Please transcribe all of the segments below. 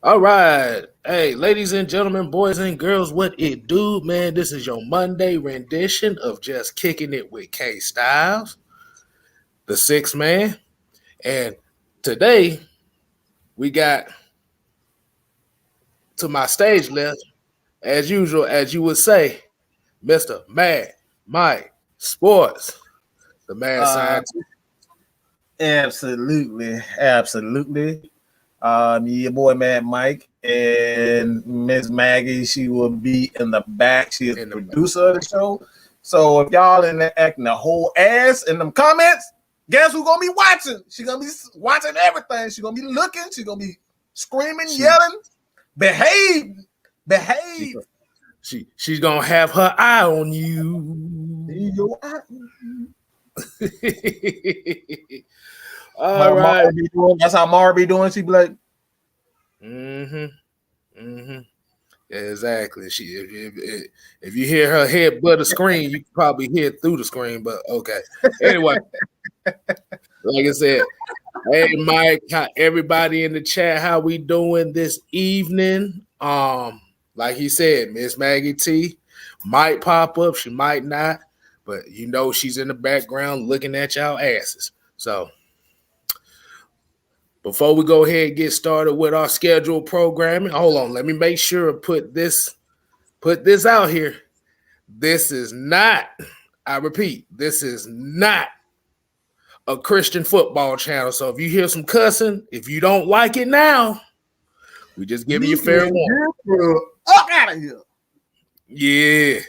All right. Hey, ladies and gentlemen, boys and girls, what it do, man? This is your Monday rendition of Just Kicking It with Kstylz, the sixth man. And today we got to my stage left, as usual, as you would say, Mr. Mad Mike Sports, the mad Uh, scientist. absolutely. Your boy Mad Mike and Miss Maggie. She will be in the back. She is the producer of the show. So if y'all in there acting a whole ass in them comments, guess who's gonna be watching? She's gonna be watching everything. She's gonna be looking. She's gonna be screaming, yelling. Behave. She's gonna have her eye on you. All right. That's how Mara be doing. She be like, Yeah, exactly. If you hear her head butt the screen, you can probably hear it through the screen. But okay. Anyway, like I said, hey Mike, everybody in the chat, how we doing this evening? Like he said, Miss Maggie T might pop up, she might not, but you know she's in the background looking at y'all asses. So before we go ahead and get started with our scheduled programming, hold on, let me make sure to put this out here. This is not, I repeat, this is not a Christian football channel. So if you hear some cussing, if you don't like it now, we just giving you fair warning. Up out of here. Yeah.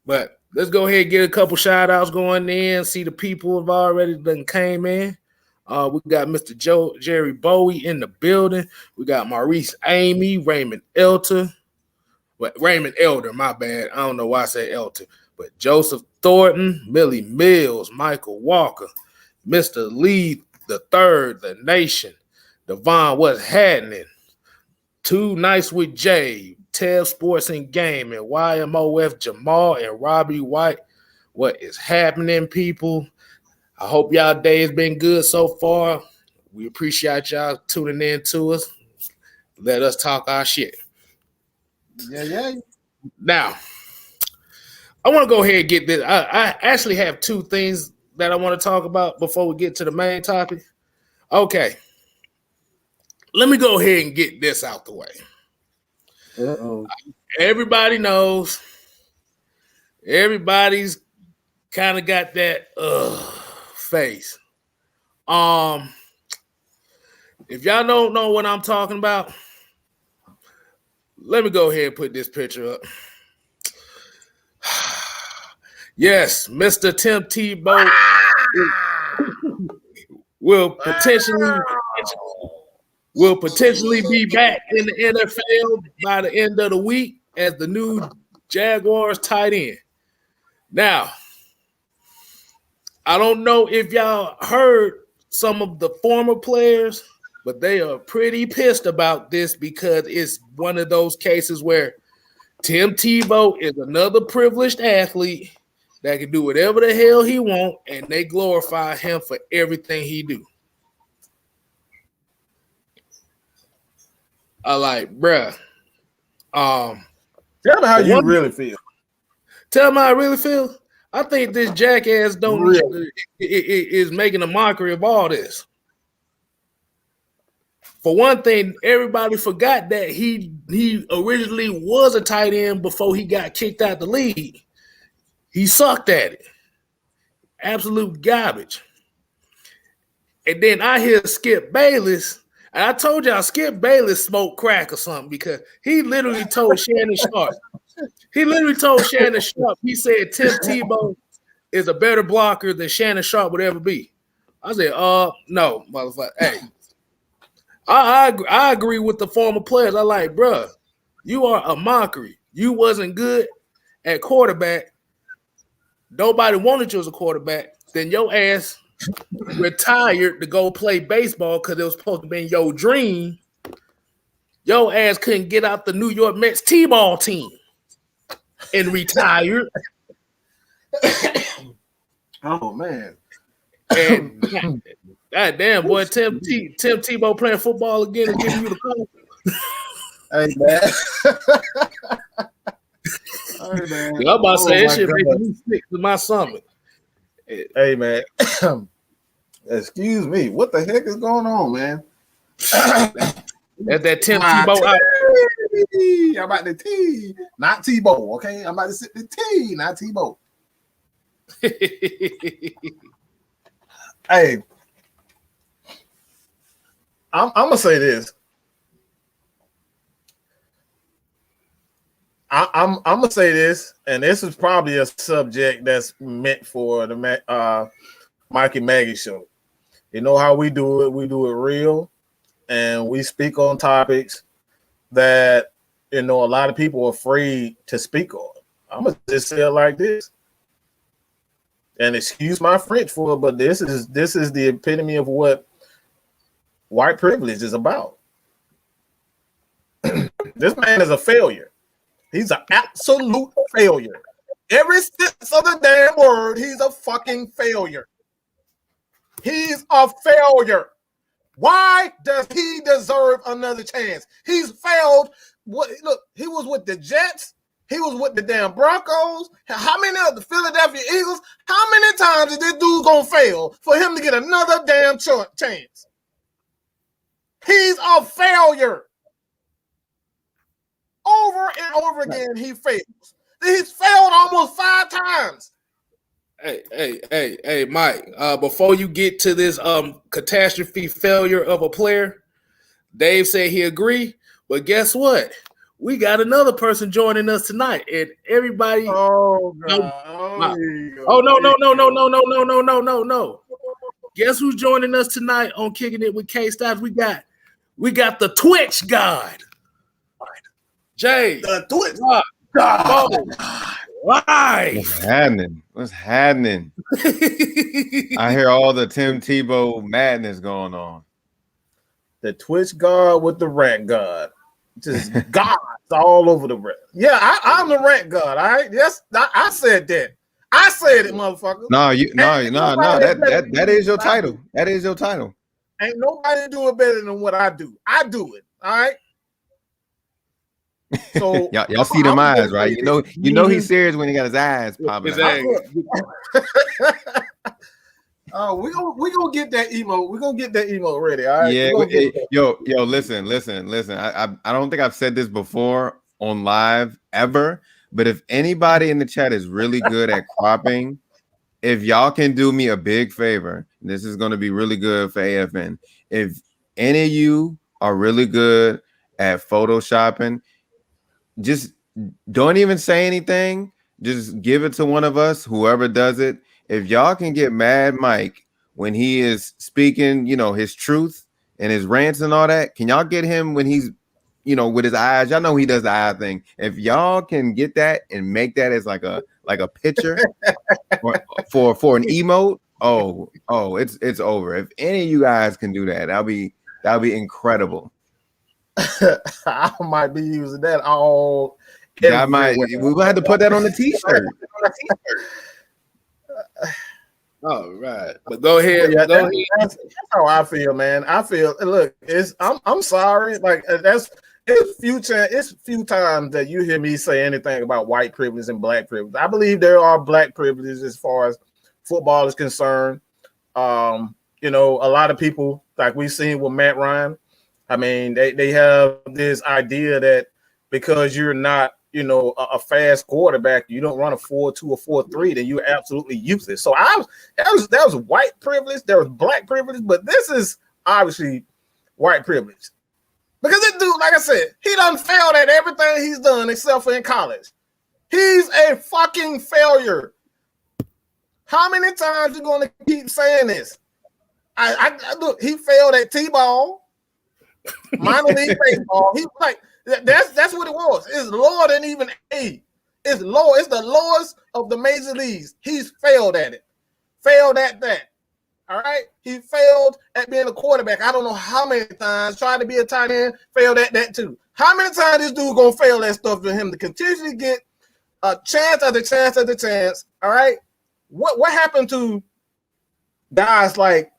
But let's go ahead and get a couple shout outs going in. See the people have already done came in. We got Mr. Jerry Bowie in the building. We got Maurice Amy, Raymond Elder, my bad. I don't know why I said Elder, but Joseph Thornton, Millie Mills, Michael Walker, Mr. Lee the Third, The Nation, Devon, what's happening? Too Nice with Jay, Tev Sports and Gaming, YMOF Jamal and Robbie White. What is happening, people? I hope y'all day has been good so far. We appreciate y'all tuning in to us. Let us talk our shit. Yeah. Now, I want to go ahead and get this. I actually have two things that I want to talk about before we get to the main topic. Okay. Let me go ahead and get this out the way. Uh-oh. Everybody knows. Everybody's kind of got that face. If y'all don't know what I'm talking about, let me go ahead and put this picture up. Yes, Mr. Tim Tebow will potentially be back in the NFL by the end of the week as the new Jaguars tight end. Now, I don't know if y'all heard some of the former players, but they are pretty pissed about this because it's one of those cases where Tim Tebow is another privileged athlete that can do whatever the hell he wants, and they glorify him for everything he do. I like, bruh. Tell me how you really feel. Tell me how I really feel. I think this jackass is making a mockery of all this. For one thing, everybody forgot that he originally was a tight end before he got kicked out the league. He sucked at it. Absolute garbage. And then I hear Skip Bayless. And I told y'all Skip Bayless smoked crack or something because he literally told Shannon Sharp. He said Tim Tebow is a better blocker than Shannon Sharp would ever be. I said, no, motherfucker. Hey, I agree with the former players. I like, bruh, you are a mockery. You wasn't good at quarterback. Nobody wanted you as a quarterback. Then your ass retired to go play baseball because it was supposed to be your dream. Your ass couldn't get out the New York Mets T-ball team and retired. Oh man! And goddamn boy, Tim Tebow playing football again and giving you the call. Hey man. Hey, man. I'm about to say that shit God. makes me sick to my stomach. Hey man. Excuse me. What the heck is going on, man? That's that Tim Tebow out. I'm about the tea, not Tebow. Okay, I'm about to sip the tea, not Tebow. Hey, I'm gonna say this. I'm gonna say this, and this is probably a subject that's meant for the Mike and Maggie show. You know how we do it? We do it real, and we speak on topics that a lot of people are afraid to speak on. I'm gonna just say it like this, and excuse my French for it, but this is the epitome of what white privilege is about. This man is a failure. He's an absolute failure. Every sense of the damn word, he's a fucking failure. He's a failure. Why does he deserve another chance? He's failed. Look, he was with the Jets. He was with the damn Broncos. How many of the Philadelphia Eagles? How many times is this dude gonna fail for him to get another damn chance? He's a failure. Over and over again, he fails. He's failed almost 5 times. Hey, Mike. Before you get to this catastrophe failure of a player, Dave said he agreed. But guess what? We got another person joining us tonight, and everybody. Oh God! No. Guess who's joining us tonight on Kicking It with Kstylz? We got the Twitch God. Jay, the Twitch God. Live. What's happening? I hear all the Tim Tebow madness going on. The Twitch God with the rant God. Just gods all over the rant. Yeah, I'm the rant God. All right. Yes, I said that. I said it, motherfucker. No. That is your title. That is your title. Ain't nobody do it better than what I do. I do it. All right. So y'all see them eyes, right? You know he's serious when he got his eyes popping out. Oh, we gonna get that emo. We're gonna get that emo ready. All right. Yeah. Yo, listen. I don't think I've said this before on live ever, but if anybody in the chat is really good at cropping, if y'all can do me a big favor, this is gonna be really good for AFN. If any of you are really good at photoshopping, just don't even say anything. Just give it to one of us, whoever does it. If y'all can get Mad Mike when he is speaking, his truth and his rants and all that, can y'all get him when he's, with his eyes? Y'all know he does the eye thing. If y'all can get that and make that as like a picture for an emote, it's over. If any of you guys can do that, that'll be incredible. I might be using that all. We will have to put that on the t-shirt. All right, but go ahead. That's how I feel, man. I feel. Look, I'm sorry. Like it's few times that you hear me say anything about white privilege and black privilege. I believe there are black privileges as far as football is concerned. A lot of people, like we've seen with Matt Ryan. I mean, they have this idea that because you're not, a fast quarterback, you don't run a 4.2 or 4.3, then you're absolutely useless. So that was white privilege, there was black privilege, but this is obviously white privilege. Because this dude, like I said, he done failed at everything he's done except for in college. He's a fucking failure. How many times you going to keep saying this? I look, he failed at T-ball. Minor league baseball. He like that's what it was. It's lower than even A. It's lower. It's the lowest of the major leagues. He's failed at it. Failed at that. All right. He failed at being a quarterback. I don't know how many times. Tried to be a tight end. Failed at that too. How many times this dude gonna fail that stuff for him to continually get a chance after chance after chance? All right. What happened to guys like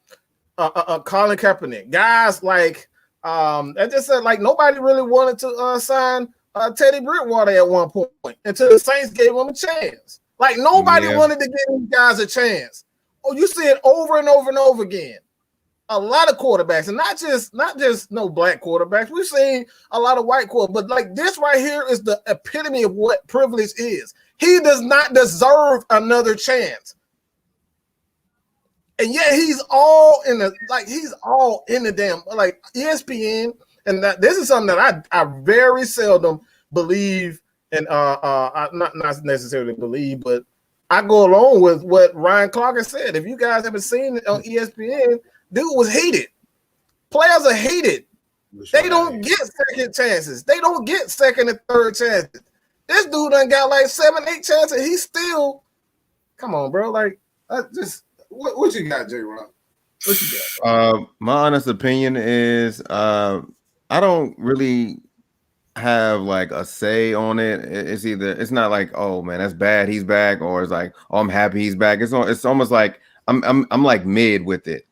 Colin Kaepernick? Guys like I just said like nobody really wanted to sign Teddy Bridgewater at one point until the Saints gave him a chance. Like nobody wanted to give these guys a chance. Oh, you see it over and over and over again. A lot of quarterbacks, and not just no black quarterbacks. We've seen a lot of white quarterbacks, but like this right here is the epitome of what privilege is. He does not deserve another chance. And yet he's all in the damn like ESPN, and this is something that I very seldom believe, and not necessarily believe, but I go along with what Ryan Clark has said. If you guys haven't seen it on ESPN, dude was hated. Players are hated. They don't get second chances. They don't get second and third chances. This dude done got like 7, 8 chances. He's still, come on, bro. Like, what you got, J-Rock? What you got? My honest opinion is I don't really have like a say on it. It's not like, oh man, that's bad, he's back, or it's like, oh, I'm happy he's back. It's almost like I'm like mid with it.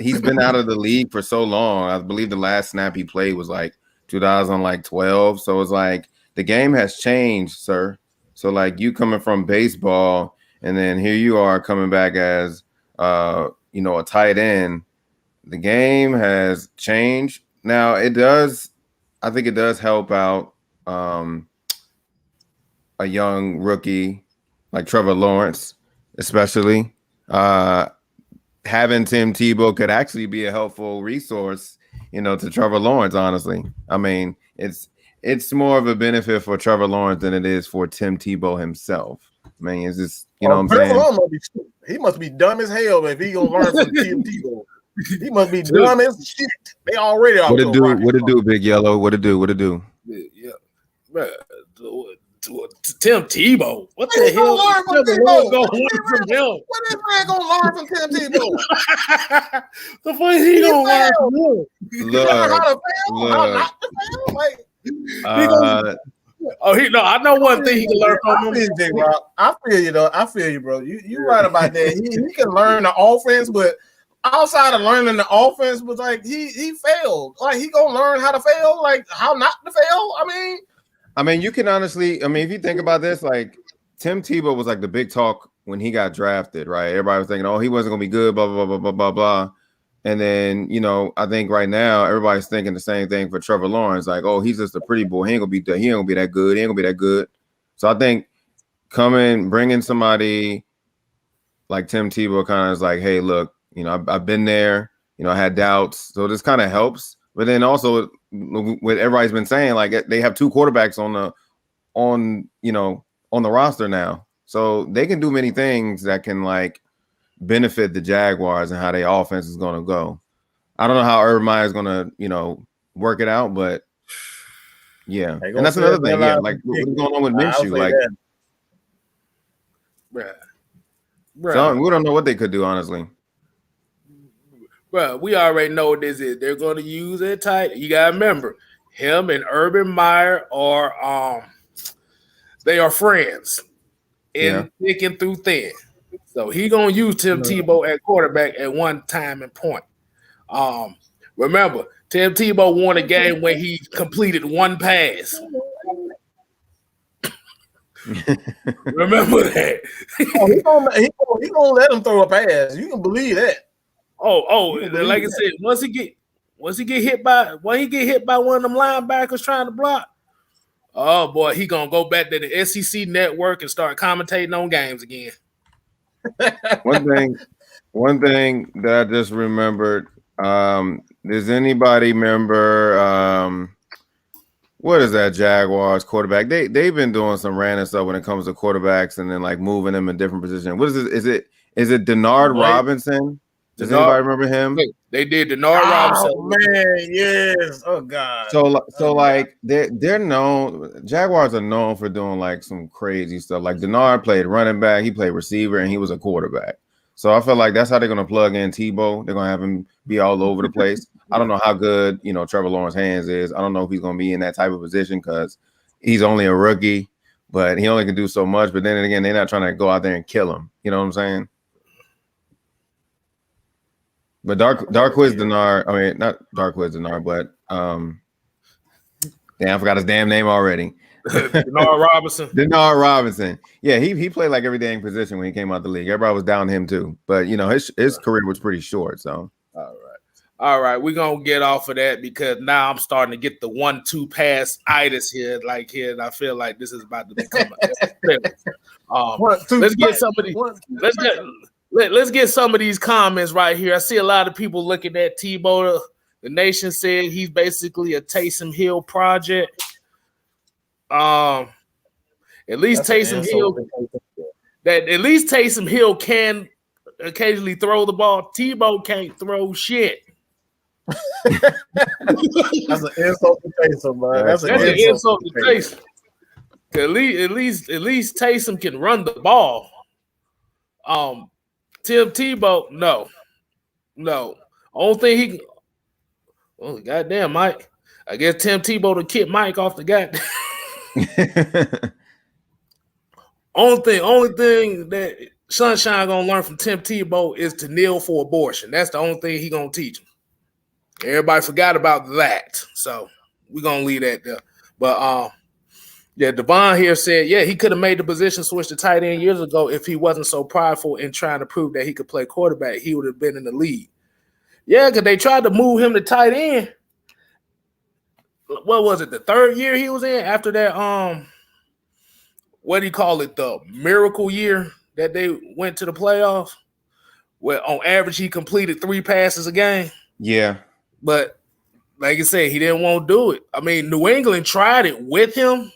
He's been out of the league for so long. I believe the last snap he played was like 2012. So it's like the game has changed, sir. So like you coming from baseball, and then here you are coming back as a tight end. The game has changed. Now I think it does help out a young rookie like Trevor Lawrence, especially. Having Tim Tebow could actually be a helpful resource, to Trevor Lawrence, honestly. I mean, it's more of a benefit for Trevor Lawrence than it is for Tim Tebow himself. I mean, it's just, what I'm saying? He must be dumb as hell if he gonna learn from Tim Tebow. He must be dumb as shit. They already are. What it do, Big Yellow? What it do? Yeah. Man, Tim Tebow. What the hell? What this man gonna learn from Tim Tebow? The fuck he gonna learn from him? Look, how to fail? How not to fail? Like, I know one thing he can learn from him. I feel you though. I feel you, bro. You right about that. He can learn the offense, but outside of learning the offense, was like he failed. Like he gonna learn how to fail, like how not to fail. I mean, you can honestly. if you think about this, like Tim Tebow was like the big talk when he got drafted, right? Everybody was thinking, oh, he wasn't gonna be good, blah blah blah blah blah blah. And then I think right now everybody's thinking the same thing for Trevor Lawrence, like, oh, he's just a pretty boy. He ain't gonna be that good. So I think bringing somebody like Tim Tebow kind of is like, hey, look, I've been there. I had doubts, so this kind of helps. But then also, what everybody's been saying, like they have 2 quarterbacks on the roster now, so they can do many things that can like benefit the Jaguars and how their offense is going to go. I don't know how Urban Meyer is going to work it out, but yeah, and that's another thing. Yeah, like what's going on with Minshew? Like, so we don't know what they could do, honestly. Bro, we already know what this is. They're going to use it tight. You got to remember, him and Urban Meyer they are friends in thick and through thin. So he going to use Tim Tebow at quarterback at one time and point. Remember, Tim Tebow won a game when he completed 1 pass. Remember that. He gonna let him throw a pass. You can believe that. Like I said, once he get hit by one of them linebackers trying to block, oh boy, he gonna go back to the SEC network and start commentating on games again. One thing that I just remembered. Does anybody remember what is that Jaguars quarterback? They've been doing some random stuff when it comes to quarterbacks and then like moving them in different positions. What is it? Is it Denard Robinson? Does anybody remember him? They did Denard Robinson. Oh man, yes. Oh god. So like they're known. Jaguars are known for doing like some crazy stuff. Like Denard played running back, he played receiver, and he was a quarterback. So I feel like that's how they're gonna plug in Tebow. They're gonna have him be all over the place. I don't know how good Trevor Lawrence's hands is. I don't know if he's gonna be in that type of position because he's only a rookie, but he only can do so much. But then again, they're not trying to go out there and kill him. You know what I'm saying? But Darkwiz Denard, I mean, not Darkwiz Denard, but damn, I forgot his damn name already. Denard Robinson. Denard Robinson. Yeah, he played like every dang position when he came out the league. Everybody was down him too. But you know, his career was pretty short. So all right, we're gonna get off of that because now I'm starting to get the 1-2 pass itis here, and I feel like this is about to become let's get some of these. Let's get some of these comments right here. I see a lot of people looking at Tebow. The Nation said he's basically a Taysom Hill project. At least Taysom Hill can occasionally throw the ball. Tebow can't throw shit. That's an insult to Taysom, man. That's an insult to Taysom. At least Taysom can run the ball. Tim Tebow, no. Only thing he can. Oh, goddamn, Mike. I guess Tim Tebow to kick Mike off the goddamn. only thing that Sunshine gonna learn from Tim Tebow is to kneel for abortion. That's the only thing he gonna teach him. Everybody forgot about that, so we're gonna leave that there. But yeah, Devon here said, yeah, he could have made the position switch to tight end years ago if he wasn't so prideful in trying to prove that he could play quarterback. He would have been in the league. Yeah, because they tried to move him to tight end. What was it? The third year he was in after that. What do you call it? The miracle year that they went to the playoffs, where on average he completed 3 passes a game. Yeah, but like I said, he didn't want to do it. I mean, New England tried it with him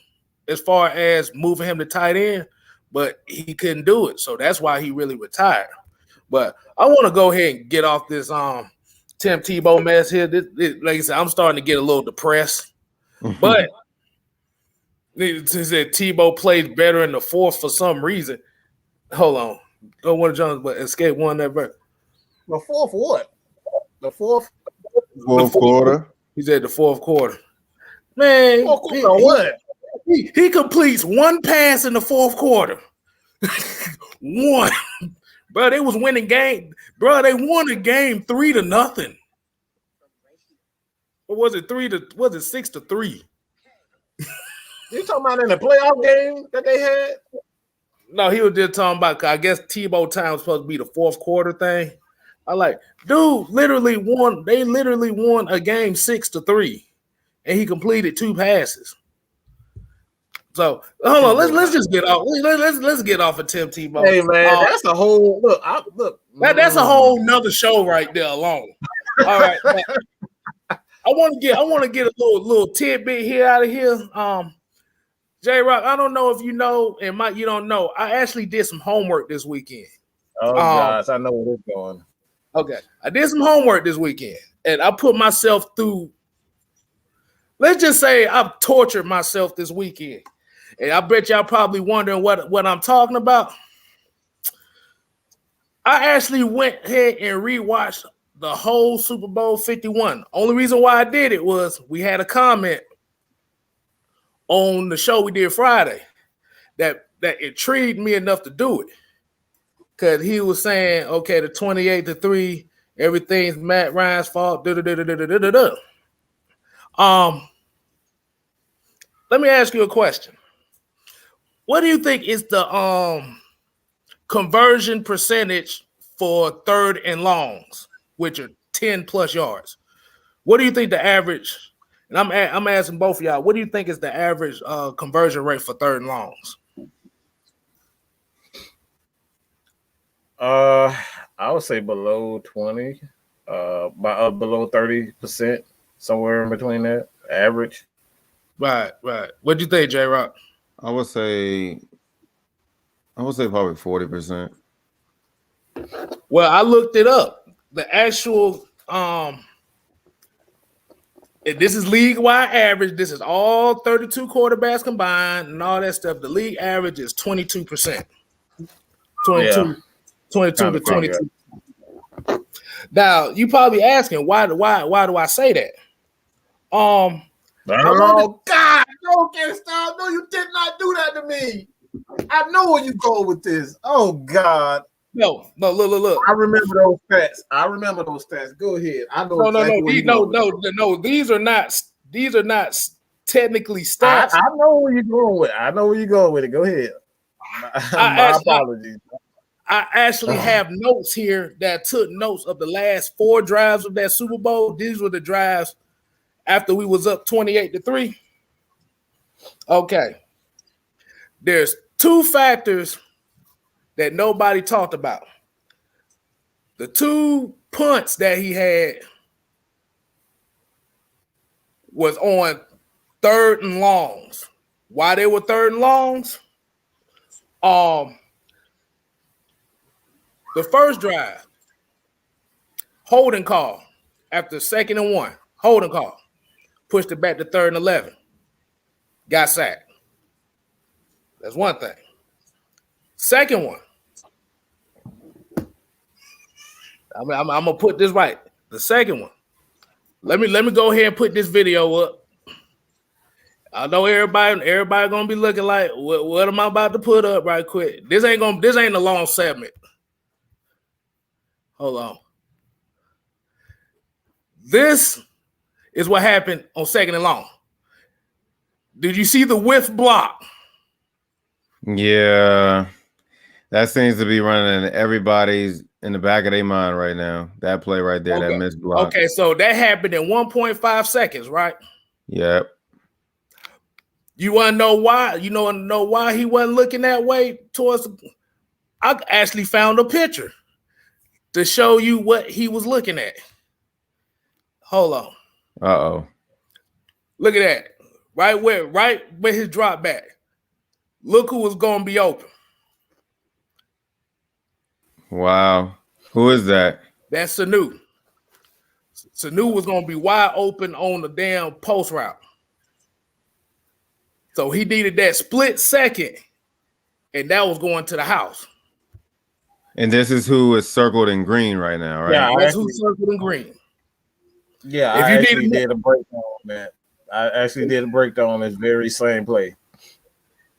as far as moving him to tight end, but he couldn't do it. So that's why he really retired. But I want to go ahead and get off this Tim Tebow mess here. This, like I said, I'm starting to get a little depressed. But since that Tebow plays better in the fourth for some reason. Hold on. Don't want to jump, but Escape won that verse. The fourth what? The fourth quarter. He said the fourth quarter. Man, what? He completes 1 pass in the fourth quarter. 1. Bro, they was winning game. Bro, they won a game 3-0. Or was it 6-3? You talking about in the playoff game that they had? No, he was just talking about, I guess Tebow time was supposed to be the fourth quarter thing. I like, dude literally won. They literally won a game 6-3, and he completed 2 passes. So hold on, let's just get off. Let's get off of Tim Tebow. Hey man, that's a whole look. That's a whole nother show right there alone. All right, I want to get a little tidbit here out of here. J-Rock, I don't know if you know, and Mike, you don't know. I actually did some homework this weekend. Oh gosh, I know where it's going. Okay, I did some homework this weekend, and I put myself through. Let's just say I've tortured myself this weekend. And I bet y'all probably wondering what I'm talking about. I actually went ahead and rewatched the whole Super Bowl 51. Only reason why I did it was we had a comment on the show we did Friday that intrigued me enough to do it. Because he was saying, okay, the 28-3, everything's Matt Ryan's fault. Let me ask you a question. What do you think is the conversion percentage for 3rd and longs, which are 10 plus yards? What do you think the average? And I'm asking both of y'all. What do you think is the average conversion rate for 3rd and longs? I would say below 20, below 30%, somewhere in between that average. Right. What do you think, J-Rock? I would say probably 40%. Well, I looked it up. The actual this is league-wide average. This is all 32 quarterbacks combined and all that stuff. The league average is 22%. 22 to 22. Now, you probably asking why do I say that? Oh God, no, no, you did not do that to me. I know where you go with this. Oh God. No, look. I remember those stats. Go ahead. I know exactly where you're going. No. These are not technically stats. I know where you're going with it. Go ahead. My apologies. I actually have notes here that took notes of the last 4 drives of that Super Bowl. These were the drives after we was up 28-3. Okay. There's 2 factors that nobody talked about. The 2 punts that he had was on 3rd and longs. Why they were 3rd and longs? The first drive, holding call after 2nd and 1, holding call, pushed it back to 3rd and 11, got sacked. That's one thing. Second one, I'm gonna put this right. The second one, let me go ahead and put this video up. I know everybody gonna be looking like, what am I about to put up right quick? This ain't a long segment. Hold on. This is what happened on 2nd and long. Did you see the whiff block? Yeah. That seems to be running everybody's in the back of their mind right now. That play right there, that missed block. Okay, so that happened in 1.5 seconds, right? Yep. You want to know why? You know why he wasn't looking that way towards? I actually found a picture to show you what he was looking at. Hold on. Uh-oh. Look at that. Right where his drop back. Look who was going to be open. Wow. Who is that? That's Sanu. Sanu was going to be wide open on the damn post route. So he needed that split second, and that was going to the house. And this is who is circled in green right now, right? Yeah, that's who's circled in green. Yeah, I actually did a breakdown on that. I actually did a breakdown on this very same play.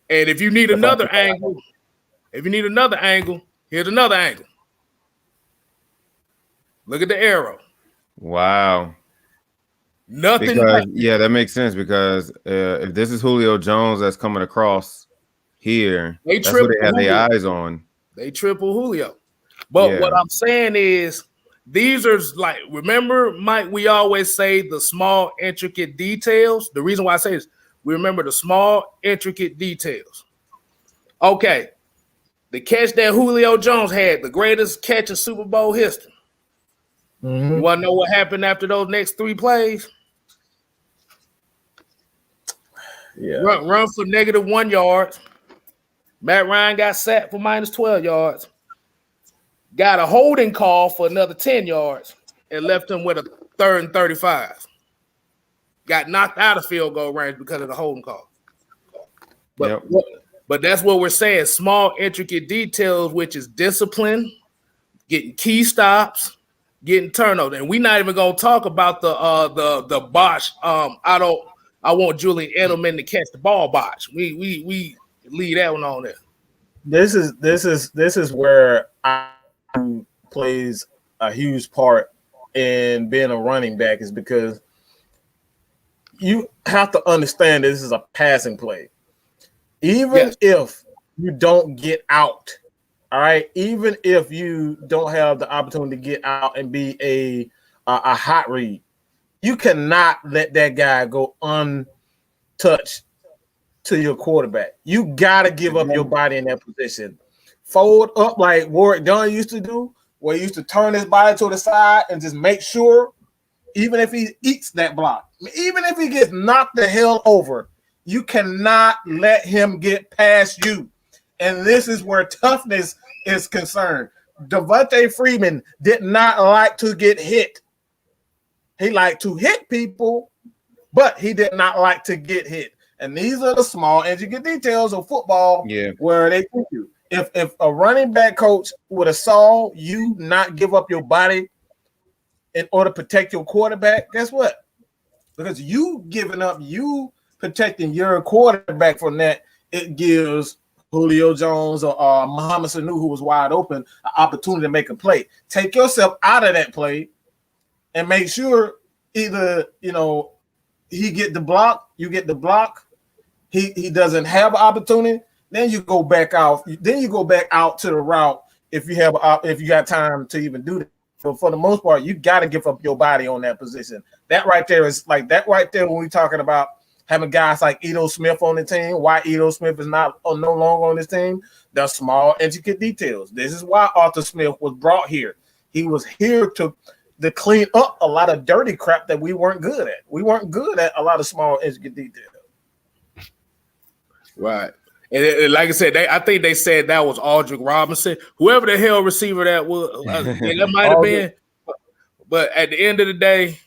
And if you need another angle, here's another angle. Look at the arrow. Wow. Nothing. Yeah, that makes sense because if this is Julio Jones that's coming across here, that's what they had their eyes on. They triple Julio. But what I'm saying is these are like, remember, Mike, we always say the small, intricate details. The reason why I say this, we remember the small, intricate details. Okay. The catch that Julio Jones had, the greatest catch in Super Bowl history. Mm-hmm. You want to know what happened after those next 3 plays? Yeah. Run for -1 yard. Matt Ryan got sacked for -12 yards. Got a holding call for another 10 yards and left him with a 3rd and 35. Got knocked out of field goal range because of the holding call. But that's what we're saying. Small, intricate details, which is discipline, getting key stops, getting turnovers. And we're not even gonna talk about the botch. I want Julian Edelman to catch the ball botch. We leave that one on there. This is where I plays a huge part in being a running back, is because you have to understand this is a passing play. Even if you don't get out, all right, even if you don't have the opportunity to get out and be a hot read, you cannot let that guy go untouched to your quarterback. You got to give up your body in that position. Fold up like Warwick Dunn used to do, where he used to turn his body to the side and just make sure, even if he eats that block, even if he gets knocked the hell over, you cannot let him get past you. And this is where toughness is concerned. Devontae Freeman did not like to get hit. He liked to hit people, but he did not like to get hit. And these are the small, intricate details of football where they think you. If a running back coach would have saw you not give up your body in order to protect your quarterback, guess what? Because you giving up, you protecting your quarterback from that, it gives Julio Jones or Muhammad Sanu, who was wide open, an opportunity to make a play. Take yourself out of that play and make sure either, he get the block, you get the block, he doesn't have an opportunity, then you go back out. Then you go back out to the route if you got time to even do that. But for the most part, you got to give up your body on that position. That right there is like that right there when we're talking about having guys like Ito Smith on the team, why Ito Smith is no longer on this team, the small, intricate details. This is why Arthur Smith was brought here. He was here to clean up a lot of dirty crap that we weren't good at. We weren't good at a lot of small, intricate details. Right. And like I said, I think they said that was Aldrick Robinson. Whoever the hell receiver that was, that might have been. But at the end of the day,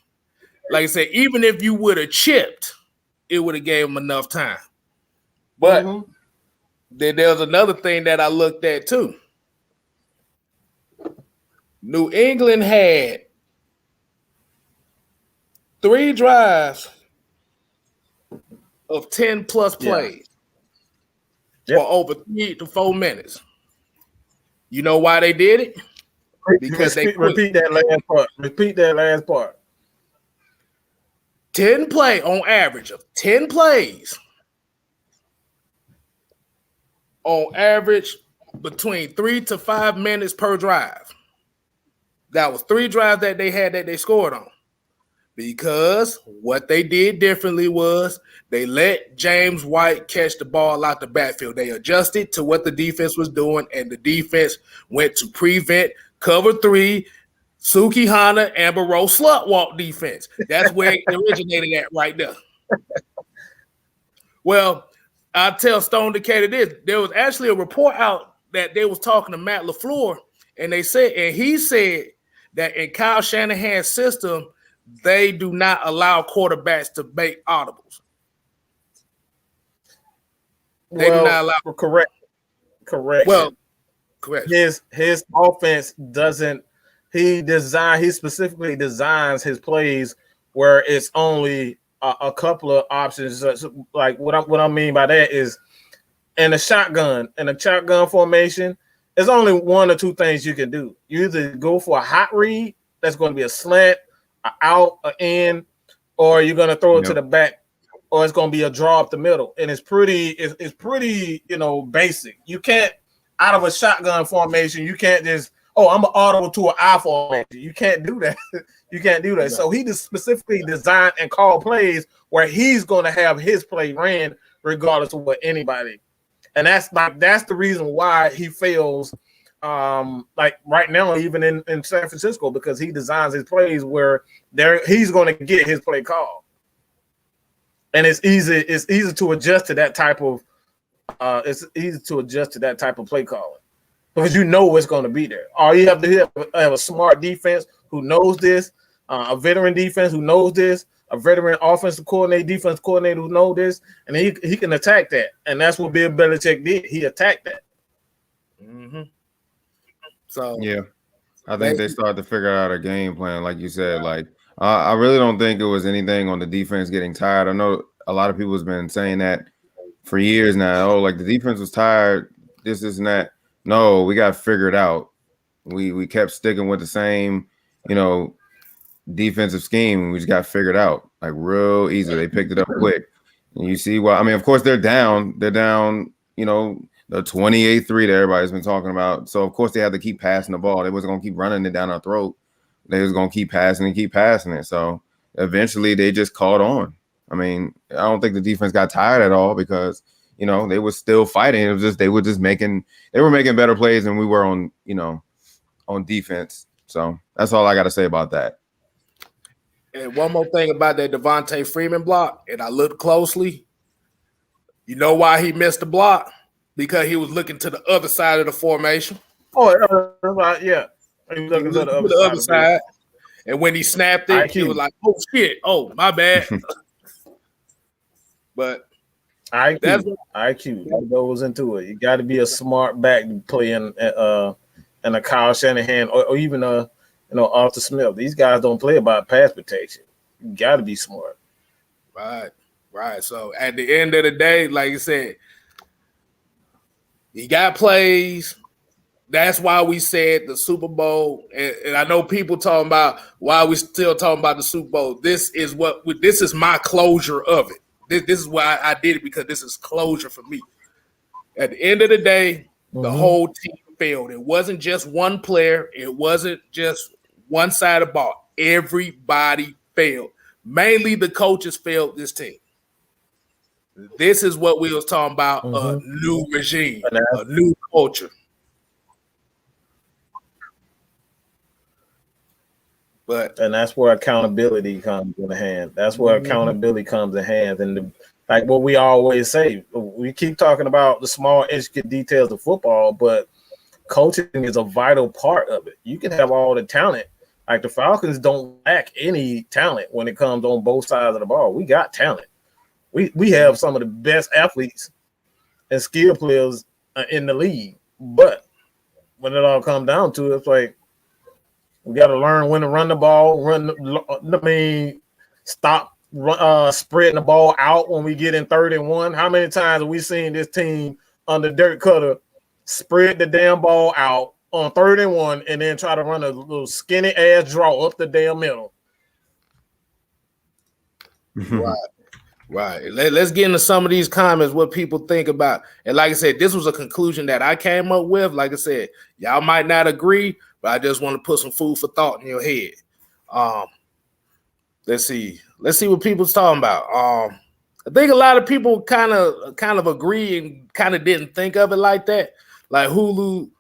like I said, even if you would have chipped, it would have gave him enough time. But then there's another thing that I looked at too. New England had 3 drives of 10+ plays for over 3 to 4 minutes. You know why they did it? Because they repeat that last part. Repeat that last part. 10 play on average of 10 plays. On average, between 3 to 5 minutes per drive. That was 3 drives that they had that they scored on. Because what they did differently was they let James White catch the ball out the backfield. They adjusted to what the defense was doing, and the defense went to prevent cover 3, Suki Hana, Amber Rose slut walk defense. That's where it originated at right there. Well, I'll tell Stone Decatur this. There was actually a report out that they was talking to Matt LaFleur, and he said that in Kyle Shanahan's system, they do not allow quarterbacks to make audibles. They do not allow. Correct. Well, correct. His offense doesn't. He specifically designs his plays where it's only a couple of options. Like what I mean by that is in a shotgun formation, there's only 1 or 2 things you can do. You either go for a hot read, that's going to be a slant, out, an in, or you're going to throw it to the back, or it's going to be a draw up the middle. And it's pretty, basic. You can't, out of a shotgun formation, you can't just, I'm an audible to an I formation. You can't do that. You can't do that. Right. So he just specifically designed and called plays where he's going to have his play ran regardless of what anybody. And that's the reason why he fails like right now, even in San Francisco, because he designs his plays where he's going to get his play called. And it's easy to adjust to that type of play calling. Because you know what's going to be there. All you have to have a smart defense who knows this, a veteran defense who knows this, a veteran offensive coordinator, defense coordinator who knows this, and he can attack that. And that's what Bill Belichick did. He attacked that. Mm-hmm. So yeah, I think they started to figure out a game plan, like you said. Like I really don't think it was anything on the defense getting tired. I know a lot of people has been saying that for years now. Oh, like the defense was tired, this and that. No, we got figured out. We kept sticking with the same, defensive scheme. We just got figured out like real easy. They picked it up quick. And you see why. I mean, of course, they're down. They're down, the 28-3 that everybody's been talking about. So, of course, they had to keep passing the ball. They wasn't going to keep running it down our throat. They was going to keep passing it. So, eventually, they just caught on. I mean, I don't think the defense got tired at all because – they were still fighting. It was just they were making better plays than we were on defense. So that's all I got to say about that. And one more thing about that Devontae Freeman block, and I looked closely. You know why he missed the block? Because he was looking to the other side of the formation. Oh, yeah. He was looking to the other side. And when he snapped it, he was like, "Oh shit! Oh my bad." But IQ that goes into it. You got to be a smart back to play in a Kyle Shanahan or even Arthur Smith. These guys don't play about pass protection. You got to be smart. Right. So at the end of the day, like you said, You got plays. That's why we said the Super Bowl. And I know people talking about why we still talking about the Super Bowl. This is my closure of it. This is why I did it, because this is closure for me. At the end of the day, the whole team failed. It wasn't just one player. It wasn't just one side of the ball. Everybody failed. Mainly the coaches failed this team. This is what we was talking about, a new regime, a new culture. And that's where accountability comes in hand. That's where accountability comes in hand. And like what we always say, we keep talking about the small, intricate details of football, but coaching is a vital part of it. You can have all the talent. Like the Falcons don't lack any talent when it comes on both sides of the ball. We got talent. We have some of the best athletes and skill players in the league. But when it all comes down to it, it's like we got to learn when to run the ball, stop spreading the ball out when we get in 3rd and 1. How many times have we seen this team under Dirk Cutter spread the damn ball out on 3rd and 1 and then try to run a little skinny ass draw up the damn middle? Right. Let's get into some of these comments, what people think about. And like I said, this was a conclusion that I came up with. Like I said, y'all might not agree, but I just want to put some food for thought in your head. Let's see what people's talking about. I think a lot of people kind of agree and kind of didn't think of it like that. Like Hulu,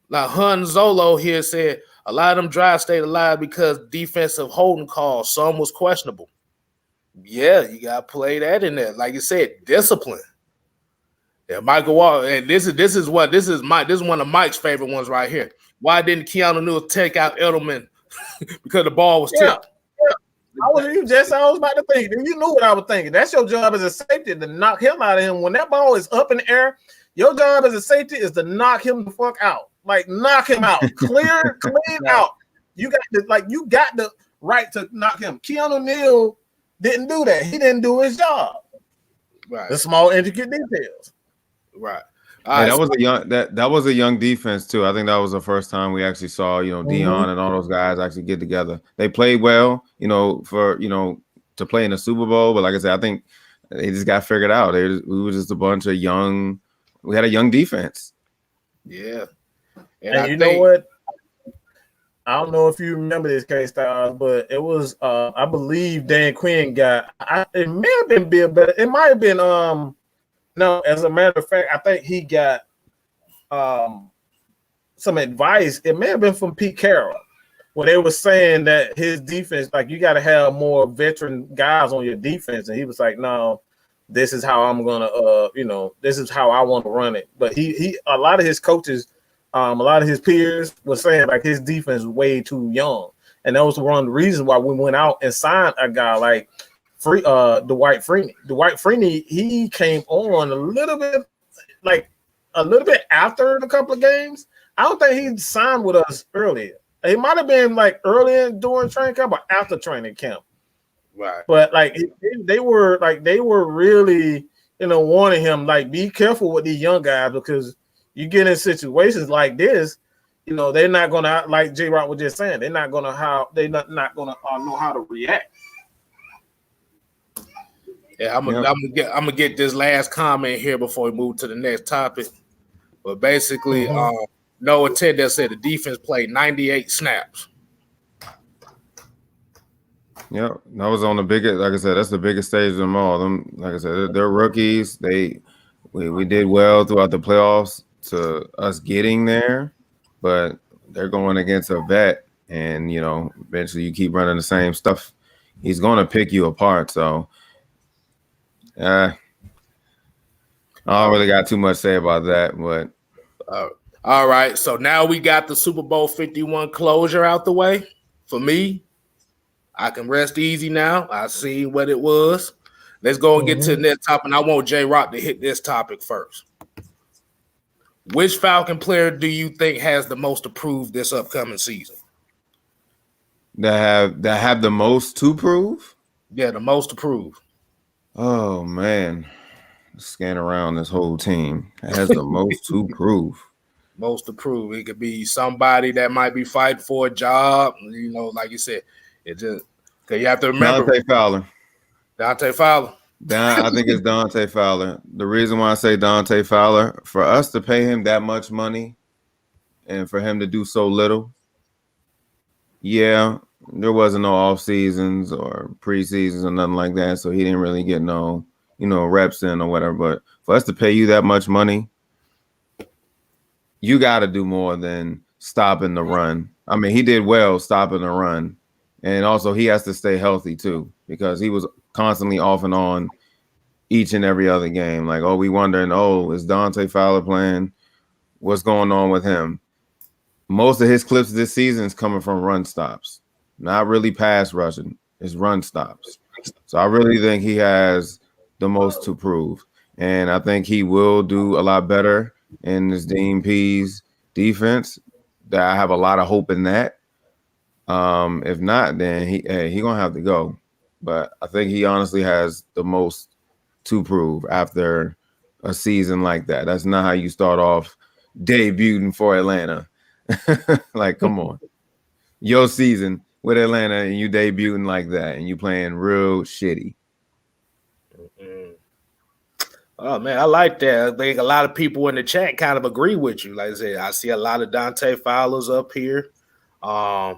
like Hun Zolo here said, a lot of them drives stayed alive because defensive holding calls. Some was questionable. Yeah, you gotta play that in there. Like you said, discipline. Yeah, Michael Wall, and this is one of Mike's favorite ones right here. Why didn't Keanu Neal take out Edelman? Because the ball was tipped. I was about to think. You knew what I was thinking. That's your job as a safety, to knock him out of him. When that ball is up in the air, your job as a safety is to knock him the fuck out. Like knock him out. Clean out. You got the right to knock him. Keanu Neal didn't do that. He didn't do his job. Right. The small intricate details. Right. Hey, that was a young defense too. I think that was the first time we actually saw, Dion and all those guys actually get together. They played well, to play in the Super Bowl. But like I said, I think they just got figured out. We were just a bunch of young. We had a young defense. Yeah. And you know what? I don't know if you remember this case, Kstylz, but it was I believe Dan Quinn got. It may have been Bill, but it might have been no. As a matter of fact, I think he got some advice. It may have been from Pete Carroll, where they were saying that his defense, like you got to have more veteran guys on your defense, and he was like, "No, this is how I'm gonna, this is how I want to run it." But he a lot of his coaches. A lot of his peers were saying like his defense was way too young, and that was one of the reasons why we went out and signed a guy like Dwight Freeney. Dwight Freeney, he came on a little bit after the couple of games. I don't think he signed with us earlier. It might have been like earlier during training camp or after training camp. Right. But like they were really warning him like be careful with these young guys because. You get in situations like this, they're not gonna, like J Rock was just saying, they're not gonna know how to react. Yeah, I'm gonna get this last comment here before we move to the next topic. But basically, Noah Tedder said the defense played 98 snaps. Yeah, that was on the biggest. Like I said, that's the biggest stage of them all. Them, like I said, they're rookies. We did well throughout the playoffs. To us getting there, but they're going against a vet, and eventually you keep running the same stuff, he's going to pick you apart. So, I don't really got too much to say about that. But all right, so now we got the Super Bowl 51 closure out the way. For me, I can rest easy now. I see what it was. Let's go and get to the next topic. And I want J Rock to hit this topic first. Which Falcon player do you think has the most to prove this upcoming season? That have the most to prove? Yeah, the most to prove. Oh man, scan around this whole team. Has the most to prove. Most to prove. It could be somebody that might be fighting for a job. You know, like you said, it just because you have to remember Dante Fowler. I think it's Dante Fowler. The reason why I say Dante Fowler, for us to pay him that much money and for him to do so little, yeah, there wasn't no off seasons or preseasons or nothing like that, so he didn't really get no, reps in or whatever. But for us to pay you that much money, you got to do more than stopping the run. I mean, he did well stopping the run, and also he has to stay healthy too because he was constantly off and on each and every other game. Like, we wondering, is Dante Fowler playing? What's going on with him? Most of his clips this season is coming from run stops, not really pass rushing. It's run stops. So I really think he has the most to prove. And I think he will do a lot better in this Dean Pease defense. That I have a lot of hope in that. If not, then he gonna have to go. But I think he honestly has the most to prove after a season like that. That's not how you start off debuting for Atlanta. Like, come on. Your season with Atlanta and you debuting like that and you playing real shitty. Oh, man, I like that. I think a lot of people in the chat kind of agree with you. Like I said, I see a lot of Dante Fowlers up here. I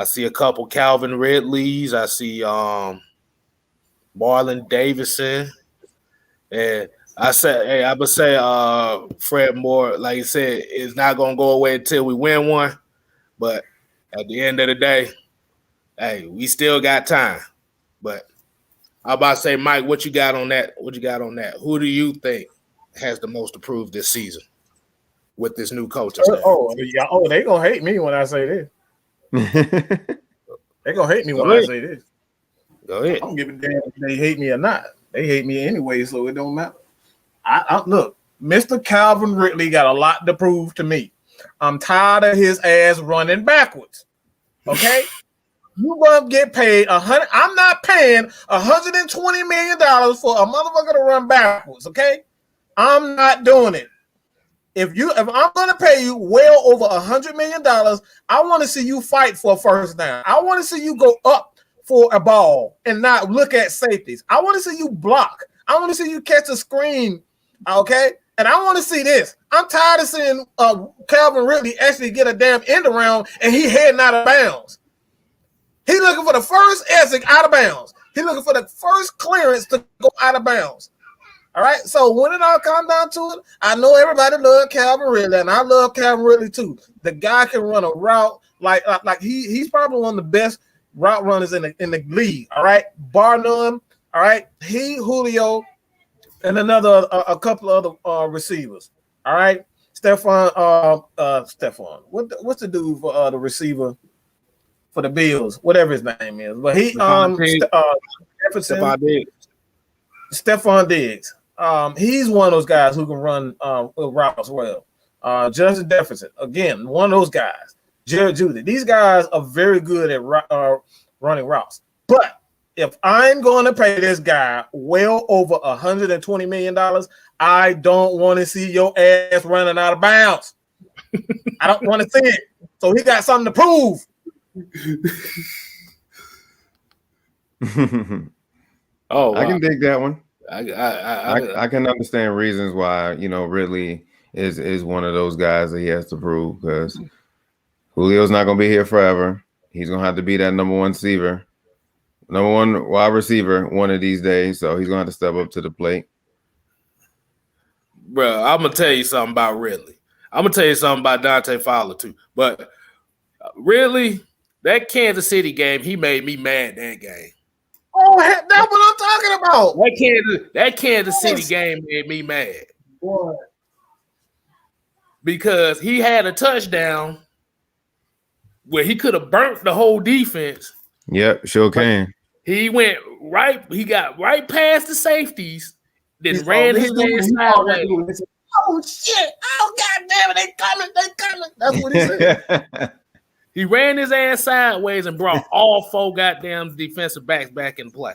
see a couple Calvin Ridleys. I see Marlon Davidson. And I would say Fred Moore, like you said, is not going to go away until we win one. But at the end of the day, hey, we still got time. But I'm about to say, Mike, what you got on that? Who do you think has the most to prove this season with this new coaching staff? They going to hate me when I say this. They going to hate me when I say this. Go ahead. I don't give a damn if they hate me or not. They hate me anyway, so it don't matter. I look, Mr. Calvin Ridley got a lot to prove to me. I'm tired of his ass running backwards. Okay? You gonna get paid $100. I'm not paying $120 million for a motherfucker to run backwards. Okay? I'm not doing it. If I'm gonna pay you well over $100 million, I want to see you fight for a first down. I want to see you go up for a ball and not look at safeties. I want to see you block. I want to see you catch a screen. Okay, and I want to see this. I'm tired of seeing Calvin Ridley actually get a damn end around and he heading out of bounds. He looking for the first exit out of bounds. He looking for the first clearance to go out of bounds. All right, so when it all comes down to it, I know everybody loves Calvin Ridley, and I love Calvin Ridley too. The guy can run a route like he's probably one of the best route runners in the league. All right, bar none. All right, Julio, and a couple of other receivers. All right, Stephon. What's the dude for the receiver for the Bills? Whatever his name is, but Stephon Diggs. He's one of those guys who can run routes well. Justin Jefferson, again, one of those guys. Jared Judy. These guys are very good at running routes. But if I'm going to pay this guy well over $120 million, I don't want to see your ass running out of bounds. I don't want to see it. So he got something to prove. I can dig that one. I can understand reasons why Ridley is one of those guys that he has to prove, because Julio's not going to be here forever. He's going to have to be that number one wide receiver one of these days, so he's going to have to step up to the plate. Bro, I'm going to tell you something about Ridley. I'm going to tell you something about Dante Fowler too. But Ridley, that Kansas City game, he made me mad that game. Oh, that's what I'm talking about. That Kansas City game made me mad. What? Because he had a touchdown where he could have burnt the whole defense. Yep, sure can. He went right. He got right past the safeties. Then ran his ass sideways. Oh shit! Oh god damn it! They coming! That's what he said. He ran his ass sideways and brought all four goddamn defensive backs back in play.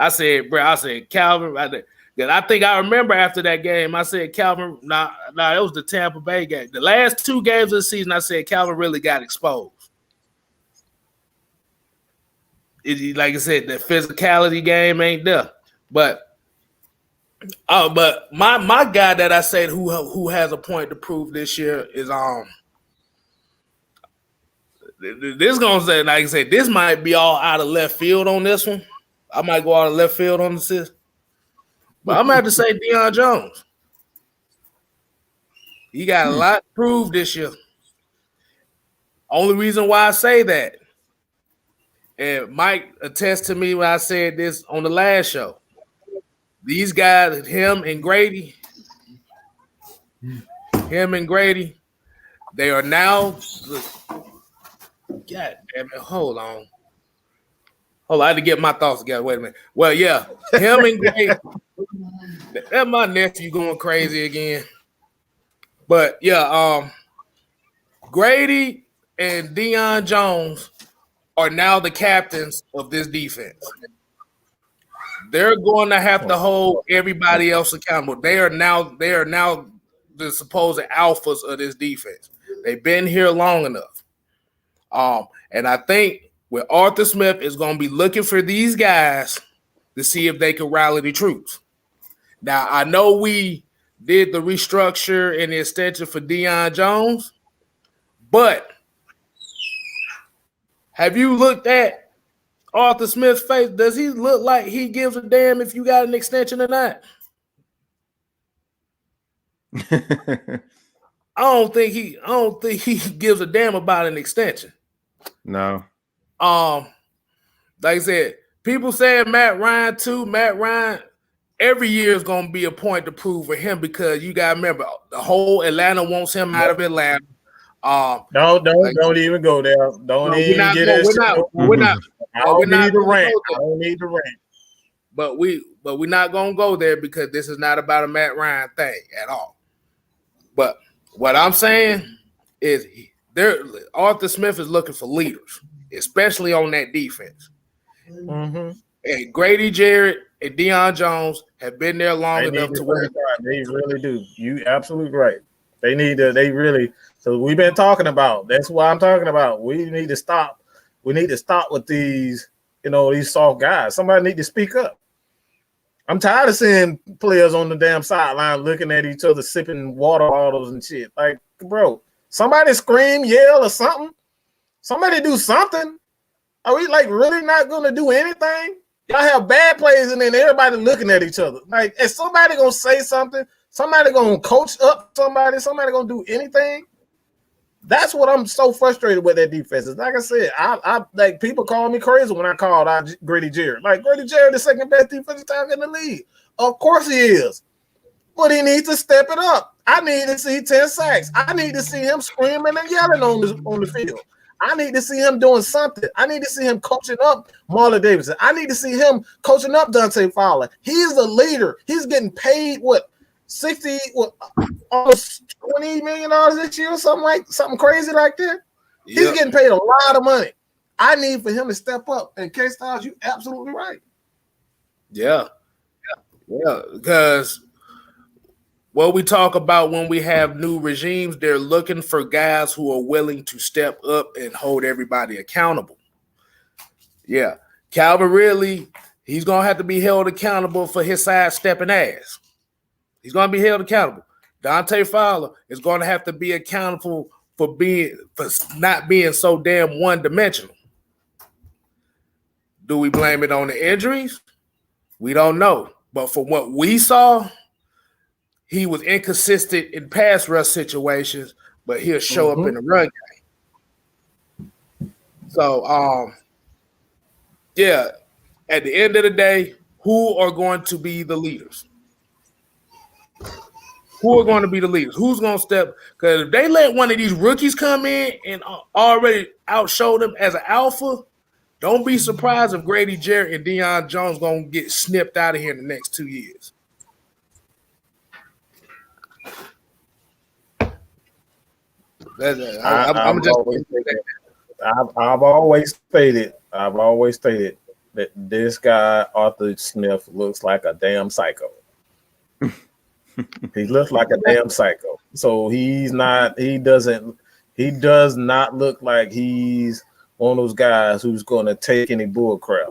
I said Calvin. I think I remember after that game, I said Calvin. Nah, it was the Tampa Bay game. The last 2 games of the season, I said Calvin really got exposed. Like I said, the physicality game ain't there. But my guy that I said who has a point to prove this year is this gonna say, like I said, this might be all out of left field on this one. I might go out of left field on this. But I'm gonna have to say Deion Jones. He got a lot to prove this year. Only reason why I say that, and Mike attests to me when I said this on the last show. These guys, him and Grady, they are now. God damn it! Hold on. I had to get my thoughts together. Wait a minute. Well, yeah, him and Grady. That's my nephew going crazy again. But yeah, Grady and Deion Jones are now the captains of this defense. They're going to have to hold everybody else accountable. They are now the supposed alphas of this defense. They've been here long enough. And I think with Arthur Smith is going to be looking for these guys to see if they can rally the troops. Now, I know we did the restructure and the extension for Deion Jones, but have you looked at Arthur Smith's face? Does he look like he gives a damn if you got an extension or not? I don't think he gives a damn about an extension. No. Like I said, people saying Matt Ryan too. Matt Ryan, every year is going to be a point to prove for him because you got to remember the whole Atlanta wants him out of Atlanta. Don't even go there. Don't even get it. We're not. I don't need the rant. But we're not gonna go there because this is not about a Matt Ryan thing at all. But what I'm saying is Arthur Smith is looking for leaders, especially on that defense. Mm-hmm. And Grady Jarrett and Deion Jones have been there long enough to where they really do. You absolutely right. They need to. They really. So we've been talking about. That's what I'm talking about. We need to stop. We need to stop with these, these soft guys. Somebody need to speak up. I'm tired of seeing players on the damn sideline looking at each other, sipping water bottles and shit. Like, bro, somebody scream, yell, or something. Somebody do something. Are we really not going to do anything? Y'all have bad plays and then everybody looking at each other. Like, is somebody going to say something? Somebody going to coach up somebody? Somebody going to do anything? That's what I'm so frustrated with that defense. Is like I said, I like people call me crazy when I called out Grady Jarrett. Like Grady Jarrett, the second best defensive tackle in the league. Of course he is. But he needs to step it up. I need to see 10 sacks. I need to see him screaming and yelling on the field. I need to see him doing something. I need to see him coaching up Marlon Davidson. I need to see him coaching up Dante Fowler. He's a leader. He's getting paid almost $20 million this year, something crazy like that. Yep. He's getting paid a lot of money. I need for him to step up. And Kstylz, you absolutely right. Yeah. Because what we talk about when we have new regimes, they're looking for guys who are willing to step up and hold everybody accountable. Yeah. Calvin Ridley, he's gonna have to be held accountable for his sidestepping ass. He's going to be held accountable. Dante Fowler is going to have to be accountable for not being so damn one-dimensional. Do we blame it on the injuries? We don't know. But from what we saw, he was inconsistent in pass rush situations, but he'll show up in the run game. So, yeah, at the end of the day, who are going to be the leaders? Who are going to be the leaders? Who's going to step? Because if they let one of these rookies come in and already outshow them as an alpha, don't be surprised if Grady Jarrett and Deion Jones going to get snipped out of here in the next 2 years. I've always stated that this guy, Arthur Smith, looks like a damn psycho. He looks like a damn psycho. So he does not look like he's one of those guys who's going to take any bull crap.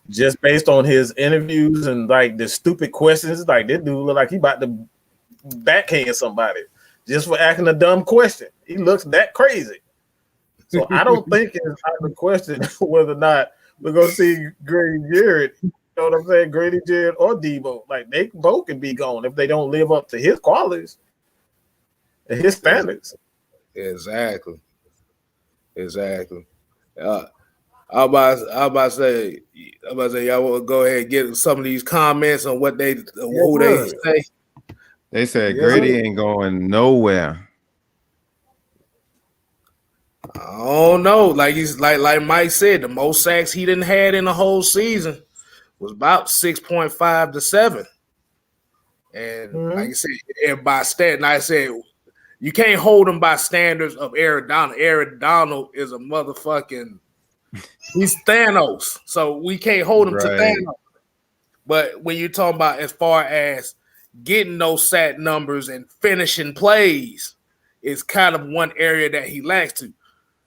Just based on his interviews and like the stupid questions, like this dude look like he about to backhand somebody just for asking a dumb question. He looks that crazy. So I don't think it's out of the question whether or not we're going to see Grady Jarrett. You know what I'm saying? Grady Jarrett or Debo. Like, they both can be gone if they don't live up to his qualities and his standards. Exactly. I'm about to say, y'all want to go ahead and get some of these comments on what they say. They said Grady ain't going nowhere. I don't know. Like Mike said, the most sacks he didn't had in the whole season was about 6.5 to 7. And like I said, and by stat, and I said you can't hold him by standards of Aaron Donald. Aaron Donald is a motherfucking he's Thanos. So we can't hold him to Thanos. But when you're talking about as far as getting those sack numbers and finishing plays, is kind of one area that he lacks to.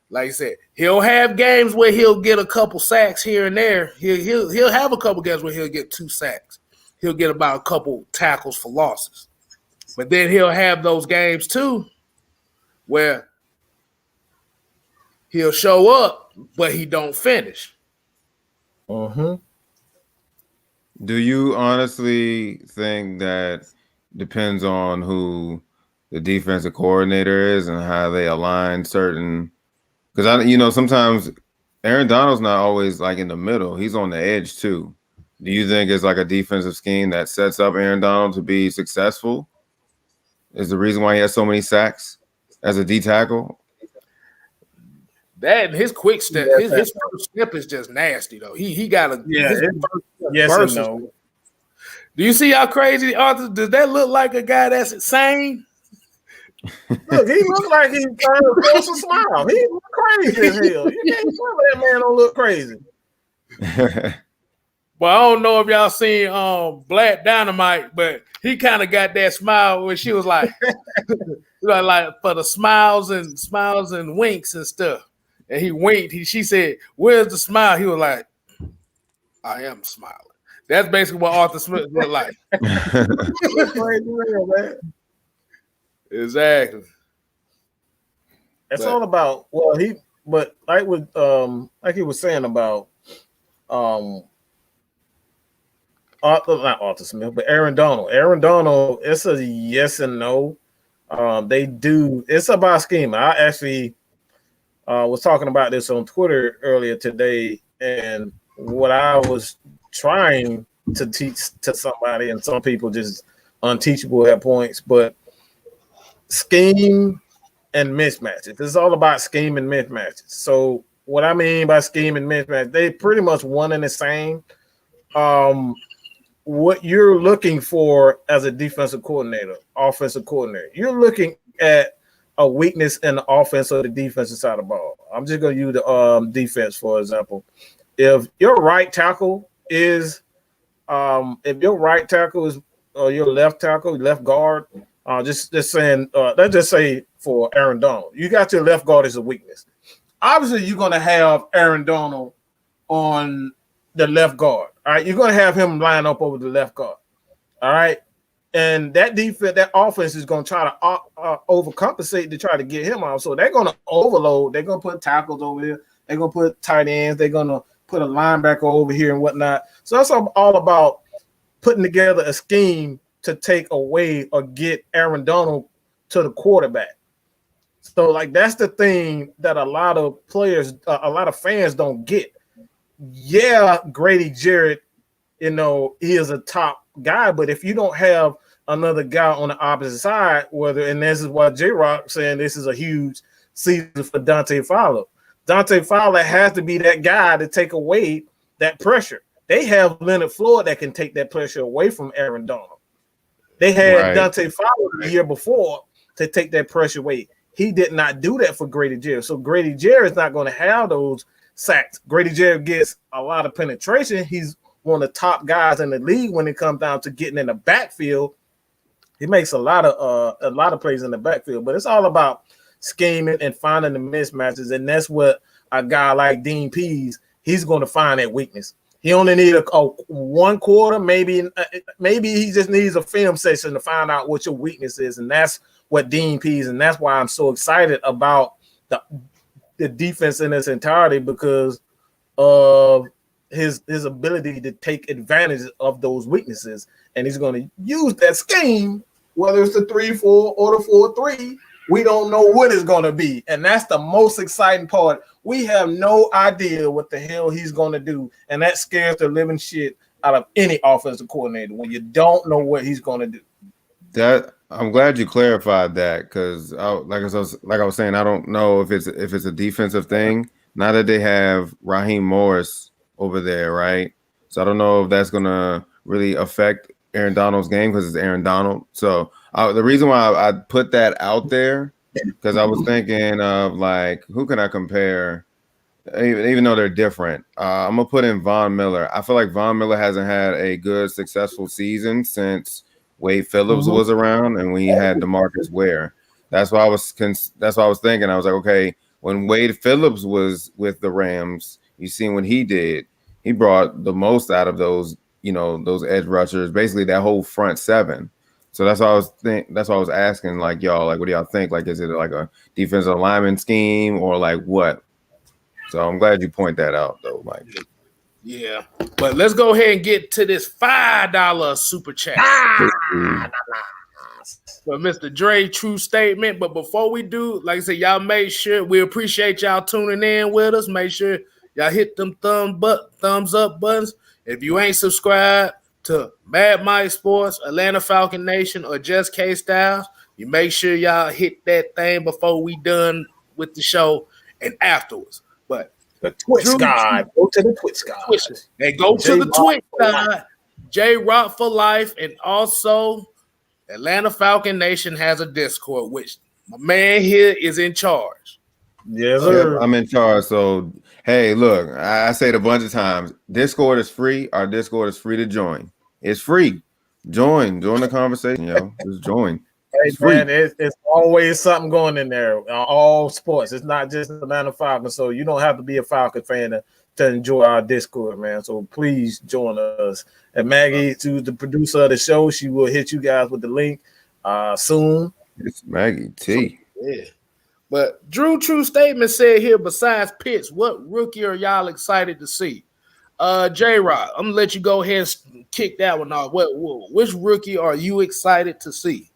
Like I said, he'll have games where he'll get a couple sacks here and there. He'll have a couple games where he'll get 2 sacks. He'll get about a couple tackles for losses. But then he'll have those games too where he'll show up, but he don't finish. Do you honestly think that depends on who the defensive coordinator is and how they align certain? Because sometimes Aaron Donald's not always like in the middle; he's on the edge too. Do you think it's like a defensive scheme that sets up Aaron Donald to be successful? Is the reason why he has so many sacks as a D tackle? That and his quick step, his first step is just nasty though. He got a yes and no. Do you see how crazy Arthur? Does that look like a guy that's insane? Look, he looks like he's trying to force a smile. He look crazy as hell. You can't tell me that man don't look crazy. Well, I don't know if y'all seen Black Dynamite, but he kind of got that smile when she was like, like for the smiles and winks and stuff. And he winked. She said, "Where's the smile?" He was like, "I am smiling." That's basically what Arthur Smith looked like. Exactly. It's all about like he was saying about not Arthur Smith, but Aaron Donald. Aaron Donald, it's a yes and no. It's about scheme. I actually was talking about this on Twitter earlier today, and what I was trying to teach to somebody, and some people just unteachable at points, but scheme and mismatches. This is all about scheme and mismatches. So what I mean by scheme and mismatch, they pretty much one and the same. What you're looking for as a defensive coordinator, offensive coordinator, you're looking at a weakness in the offense or the defensive side of the ball. I'm just going to use the defense, for example. If your right tackle is or your left tackle, left guard, let's just say for Aaron Donald, you got your left guard as a weakness. Obviously, you're going to have Aaron Donald on the left guard. All right, you're going to have him line up over the left guard. All right, and that defense, that offense is going to try to overcompensate to try to get him out. So they're going to overload. They're going to put tackles over here. They're going to put tight ends. They're going to put a linebacker over here and whatnot. So that's all about putting together a scheme to take away or get Aaron Donald to the quarterback. So, like, that's the thing that a lot of players, a lot of fans don't get. Yeah, Grady Jarrett, he is a top guy, but if you don't have another guy on the opposite side, and this is what J-Rock saying, this is a huge season for Dante Fowler. Dante Fowler has to be that guy to take away that pressure. They have Leonard Floyd that can take that pressure away from Aaron Donald. They had Dante Fowler the year before to take that pressure away. He did not do that for Grady Jarrett. So Grady Jarrett is not going to have those sacks. Grady Jarrett gets a lot of penetration. He's one of the top guys in the league when it comes down to getting in the backfield. He makes a lot of plays in the backfield, but it's all about scheming and finding the mismatches, and that's what a guy like Dean Pease, he's going to find that weakness. He only need a one quarter, maybe he just needs a film session to find out what your weakness is, and that's what Dean Pease, and that's why I'm so excited about the defense in its entirety, because of his ability to take advantage of those weaknesses, and he's going to use that scheme, whether it's the 3-4 or the 4-3. We don't know what it's going to be, and that's the most exciting part. We have no idea what the hell he's going to do, and that scares the living shit out of any offensive coordinator when you don't know what he's going to do. That I'm glad you clarified that, because like I was saying, I don't know if it's a defensive thing. Now that they have Raheem Morris over there, right? So I don't know if that's gonna really affect Aaron Donald's game, because it's Aaron Donald. So the reason why I put that out there, because I was thinking of, like, who can I compare, even though they're different. I'm gonna put in Von Miller. I feel like Von Miller hasn't had a good, successful season since Wade Phillips was around, and we had DeMarcus Ware. That's why I was thinking. I was like, okay, when Wade Phillips was with the Rams, you seen what he did. He brought the most out of those, those edge rushers, basically that whole front seven. So that's why I was asking, like, y'all, like, what do y'all think? Like, is it like a defensive lineman scheme, or like what? So I'm glad you point that out, though, Mike. Yeah, but let's go ahead and get to this $5 super chat for Mr. Dre. True statement. But before we do, like I said, y'all make sure, we appreciate y'all tuning in with us. Make sure y'all hit them thumbs up buttons. If you ain't subscribed to Mad Mike Sports, Atlanta Falcon Nation, or Just Kstylz, you make sure y'all hit that thing before we done with the show and afterwards. But the Twitch guy, go to the Twitch guy. And go to the Twitch guy, J-Rock for life, and also Atlanta Falcon Nation has a Discord, which my man here is in charge. Yes, sir. Yep, I'm in charge. So, hey, look, I say it a bunch of times. Discord is free. Our Discord is free to join. It's free. Join the conversation, yo. Just join. Hey, man, it's always something going in there. All sports. It's not just Atlanta Falcons. So you don't have to be a Falcon fan to enjoy our Discord, man. So please join us. And Maggie, to the producer of the show, she will hit you guys with the link soon. It's Maggie T. Yeah. But Drew True Statement said here, besides Pitts, what rookie are y'all excited to see? J-Rock, I'm going to let you go ahead and kick that one off. Which rookie are you excited to see?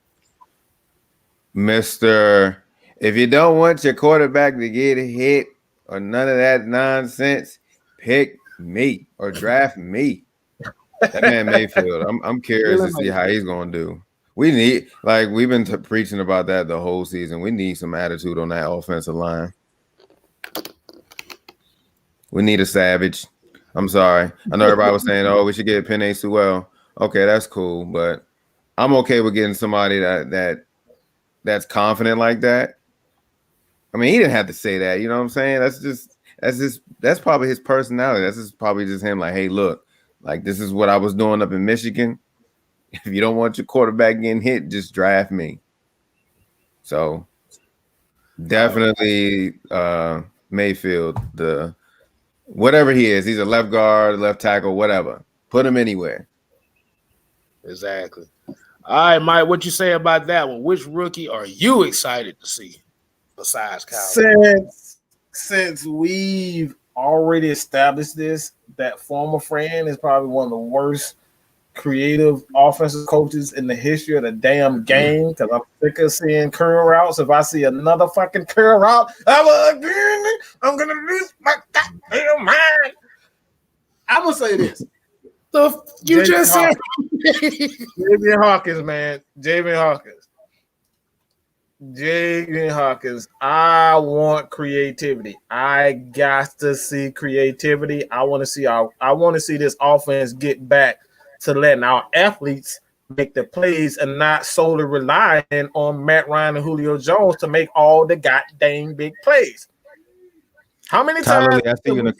Mr. If you don't want your quarterback to get hit or none of that nonsense, pick me or draft me. That man Mayfield. I'm curious to see how he's going to do. We need, like, we've been preaching about that the whole season. We need some attitude on that offensive line. We need a savage. I'm sorry. I know everybody was saying, oh, we should get Penei Sewell. Okay, that's cool, but I'm okay with getting somebody that's confident like that. I mean, he didn't have to say that, you know what I'm saying? That's probably his personality. That's just probably just him, like, hey, look, like, this is what I was doing up in Michigan. If you don't want your quarterback getting hit, just draft me. So definitely Mayfield, whatever he is, he's a left guard, left tackle, whatever. Put him anywhere. Exactly. All right, Mike, what you say about that one? Which rookie are you excited to see besides Kyle? Since we've already established this, that former friend is probably one of the worst creative offensive coaches in the history of the damn game, because I'm sick of seeing curl routes. If I see another fucking curl route, I'm gonna lose my goddamn mind. I'm gonna say this. So you just said Javen Hawkins, man. Javen Hawkins. I want creativity. I got to see creativity. I want to see this offense get back to letting our athletes make the plays and not solely relying on Matt Ryan and Julio Jones to make all the goddamn big plays. How many Tyler times? Lee, I see you in the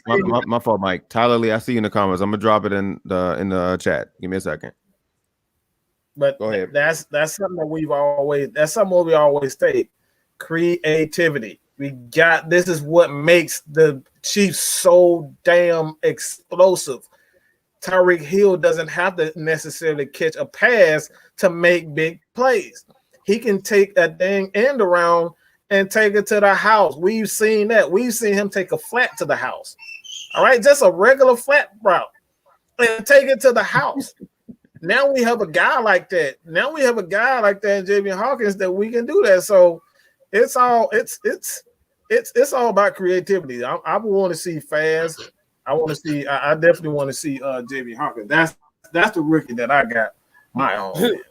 my fault, Mike. Tyler Lee, I see you in the comments. I'm gonna drop it in the chat. Give me a second. But Go ahead. That's something that we always state. Creativity. This is what makes the Chiefs so damn explosive. Tyreek Hill doesn't have to necessarily catch a pass to make big plays. He can take a dang end around and take it to the house. We've seen that. We've seen him take a flat to the house. All right, just a regular flat route and take it to the house. Now we have a guy like that. in Javen Hawkins that we can do that. So it's all about creativity. I want to see fast. I definitely want to see Javen Hawkins. That's the rookie that I got my own.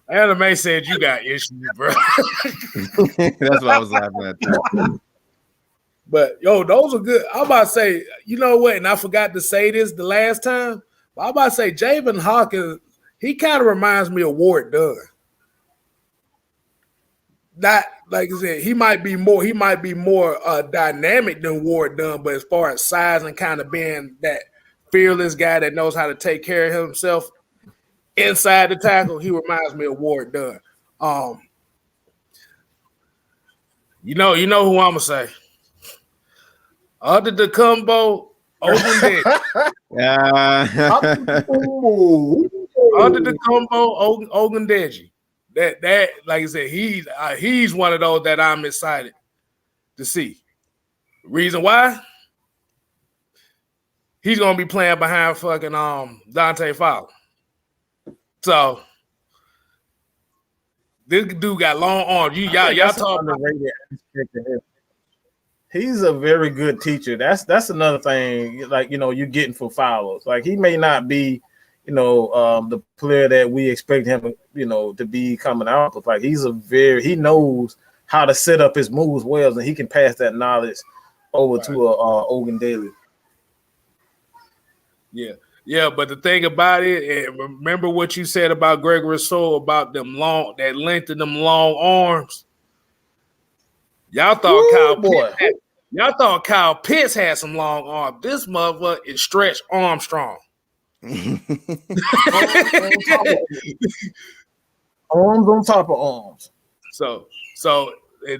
Anime said you got issues, bro. That's what I was laughing at. Too. But yo, those are good. I'm about to say, you know what? And I forgot to say this the last time. But I'm about to say Javen Hawkins, he kind of reminds me of Ward Dunn. Not like I said, he might be more dynamic than Ward Dunn, but as far as size and kind of being that fearless guy that knows how to take care of himself inside the tackle, he reminds me of Ward Dunn. You know who I'm gonna say. Under the combo, Ogundeji. Under the combo, Ogundeji. That like I said, he's one of those that I'm excited to see. Reason why? He's gonna be playing behind fucking Dante Fowler. So this dude got long arms. Y'all talk about He's a very good teacher. That's another thing. Like you're getting for Fowler. Like he may not be, the player that we expect him, to be coming out. But like he knows how to set up his moves well, and he can pass that knowledge over to Ogundeji. Yeah, but the thing about it, and remember what you said about Greg Rousseau about that length of them long arms. Y'all thought Kyle Pitts had some long arms. This motherfucker is Stretch Armstrong. Arms on top of arms. So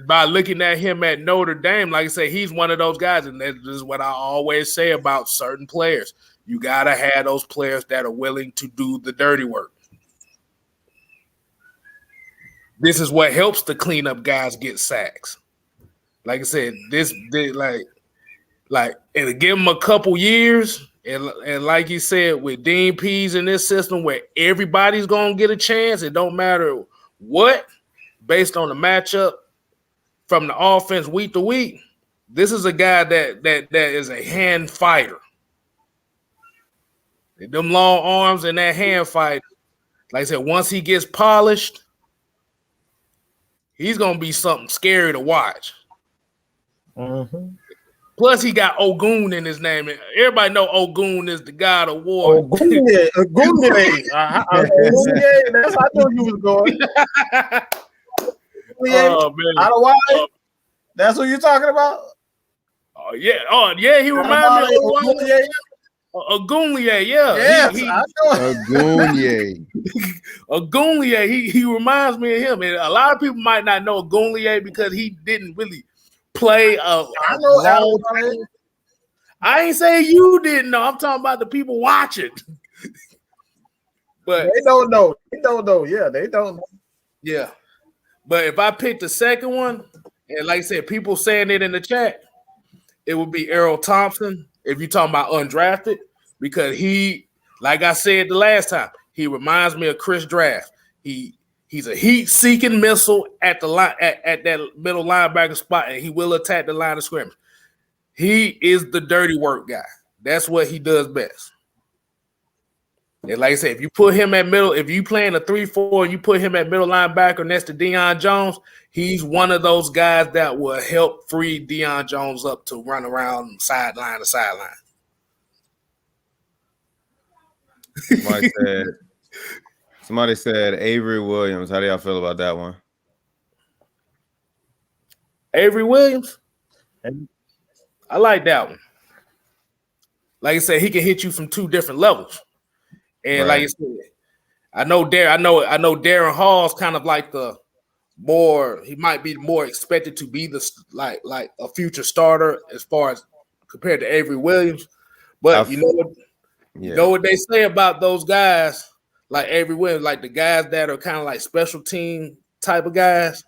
by looking at him at Notre Dame, like I say, he's one of those guys, and this is what I always say about certain players. You gotta have those players that are willing to do the dirty work. This is what helps the cleanup guys get sacks. Like I said, and give them a couple years, and like you said, with Dean Pease in this system where everybody's gonna get a chance, it don't matter what, based on the matchup from the offense week to week. This is a guy that is a hand fighter. Them long arms and that hand fight, like I said, once he gets polished, he's gonna be something scary to watch. Mm-hmm. Plus, he got Ogun in his name. Everybody know Ogun is the god of war. Ogun. That's how I knew you was going. Oh man! Out of why? That's what you're talking about. Oh yeah. He reminds me of Ogunleye, yeah. Yes, I know. Ogunleye, he reminds me of him. And a lot of people might not know Ogunleye because he didn't really play I know. I ain't saying you didn't know. I'm talking about the people watching. But they don't know. Yeah, they don't know. Yeah. But if I pick the second one, and like I said, people saying it in the chat, it would be Errol Thompson. If you're talking about undrafted, because he, like I said the last time, he reminds me of Chris Draft. He's a heat-seeking missile at the line at that middle linebacker spot, and he will attack the line of scrimmage. He is the dirty work guy. That's what he does best. And like I said, if you put him at middle, if you playing a 3-4 and you put him at middle linebacker next to Deion Jones, he's one of those guys that will help free Deion Jones up to run around sideline to sideline. Somebody said Avery Williams. How do y'all feel about that one? Avery Williams? I like that one. Like I said, he can hit you from two different levels. And like I said, I know Darren Hall's kind of like the more, he might be more expected to be the like a future starter as far as compared to Avery Williams. But you know what they say about those guys like Avery Williams, like the guys that are kind of like special team type of guys.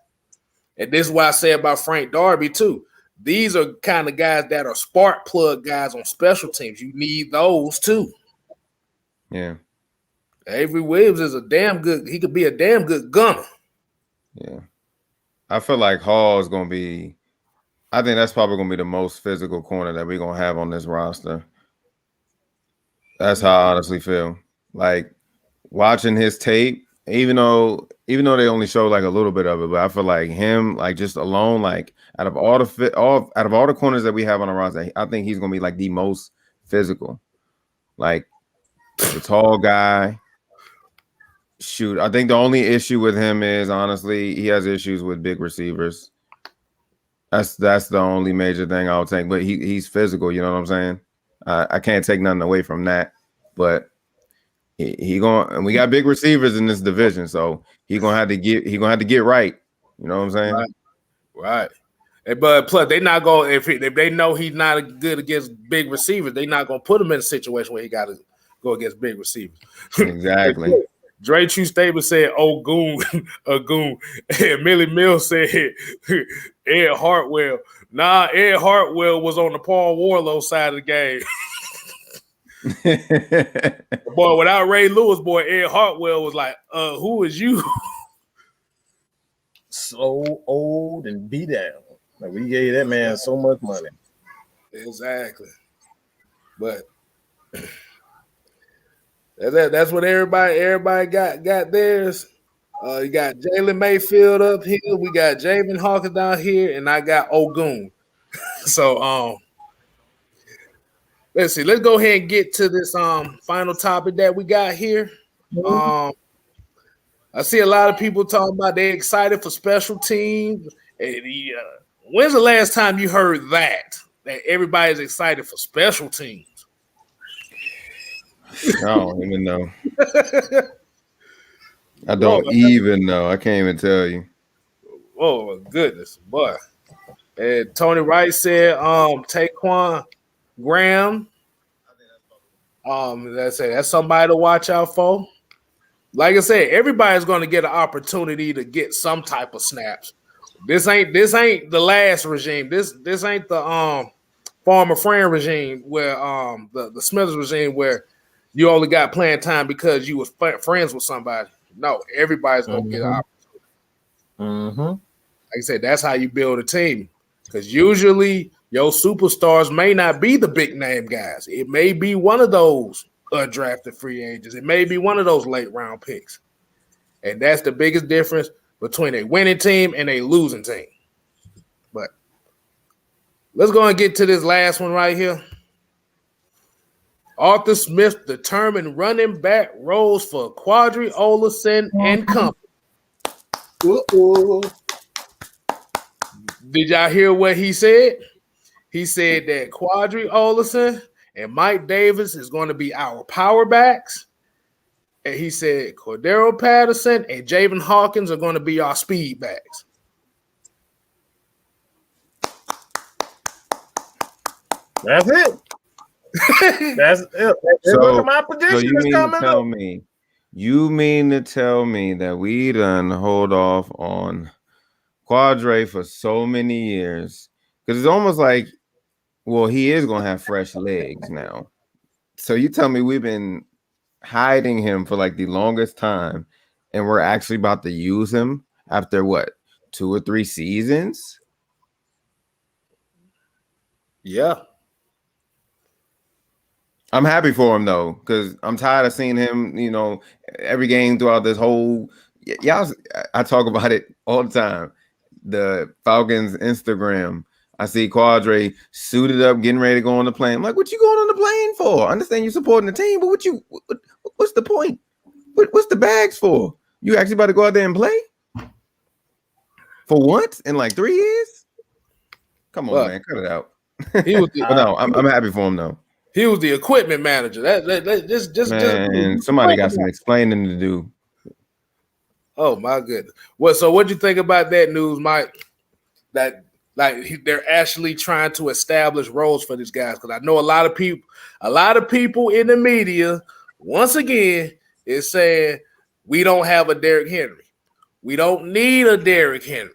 And this is what I say about Frank Darby too. These are kind of guys that are spark plug guys on special teams. You need those too. Yeah. Avery Williams is he could be a damn good gunner. Yeah. I feel like Hall is going to be, I think that's probably going to be the most physical corner that we're going to have on this roster. That's how I honestly feel. Like watching his tape, even though they only show like a little bit of it, but I feel like him, like just alone, like out of all the corners that we have on the roster, I think he's going to be like the most physical. Like the tall guy. Shoot, I think the only issue with him is honestly he has issues with big receivers. That's the only major thing I would take. But he's physical, you know what I'm saying? I can't take nothing away from that. But and we got big receivers in this division, so he gonna have to get right. You know what I'm saying? Right. But plus they not going if they know he's not good against big receivers, they not gonna put him in a situation where he got to go against big receivers. Exactly. Dre True Statement said, "Oh, goon, a goon." And Millie Mills said, "Ed Hartwell." Nah, Ed Hartwell was on the Paul Warlow side of the game. Boy, without Ray Lewis, boy, Ed Hartwell was like, who is you?" So old and beat down. Like we gave that man so much money. Exactly. But that's what everybody got theirs. You got Jalen Mayfield up here. We got Javen Hawkins down here, and I got Ogun. So let's see. Let's go ahead and get to this final topic that we got here. I see a lot of people talking about they're excited for special teams. And when's the last time you heard that everybody's excited for special teams? I don't even know. I don't even know. I can't even tell you. Oh my goodness, boy. And Tony Wright said, Taquan Graham. That's somebody to watch out for. Like I said, everybody's going to get an opportunity to get some type of snaps. This ain't the last regime. This ain't the former friend regime where the Smithers regime where you only got playing time because you was friends with somebody. No, everybody's gonna get an opportunity. Like I said, that's how you build a team. Because usually your superstars may not be the big name guys. It may be one of those undrafted free agents. It may be one of those late round picks. And that's the biggest difference between a winning team and a losing team. But let's go and get to this last one right here. Arthur Smith determined running back roles for Quadri Olesen and company. Did y'all hear what he said? He said that Quadri Olesen and Mike Davis is going to be our power backs. And he said Cordero Patterson and Javen Hawkins are going to be our speed backs. That's it. That's it. So my prediction you mean to tell me that we done hold off on Quadre for so many years? Because it's almost like, well, he is going to have fresh legs now. So you tell me we've been hiding him for like the longest time, and we're actually about to use him after what, 2 or 3 seasons? Yeah. I'm happy for him though, because I'm tired of seeing him, every game throughout this whole. Y'all, I talk about it all the time. The Falcons Instagram, I see Quadre suited up, getting ready to go on the plane. I'm like, what you going on the plane for? I understand you supporting the team, but what's the point? What's the bags for? You actually about to go out there and play? For once in like 3 years? Come on, man, cut it out. He was But no, I'm happy for him though. He was the equipment manager. Man, somebody got some explaining to do. Oh my goodness. So what'd you think about that news, Mike? That they're actually trying to establish roles for these guys, because I know a lot of people in the media, once again, is saying we don't have a Derrick Henry. We don't need a Derrick Henry.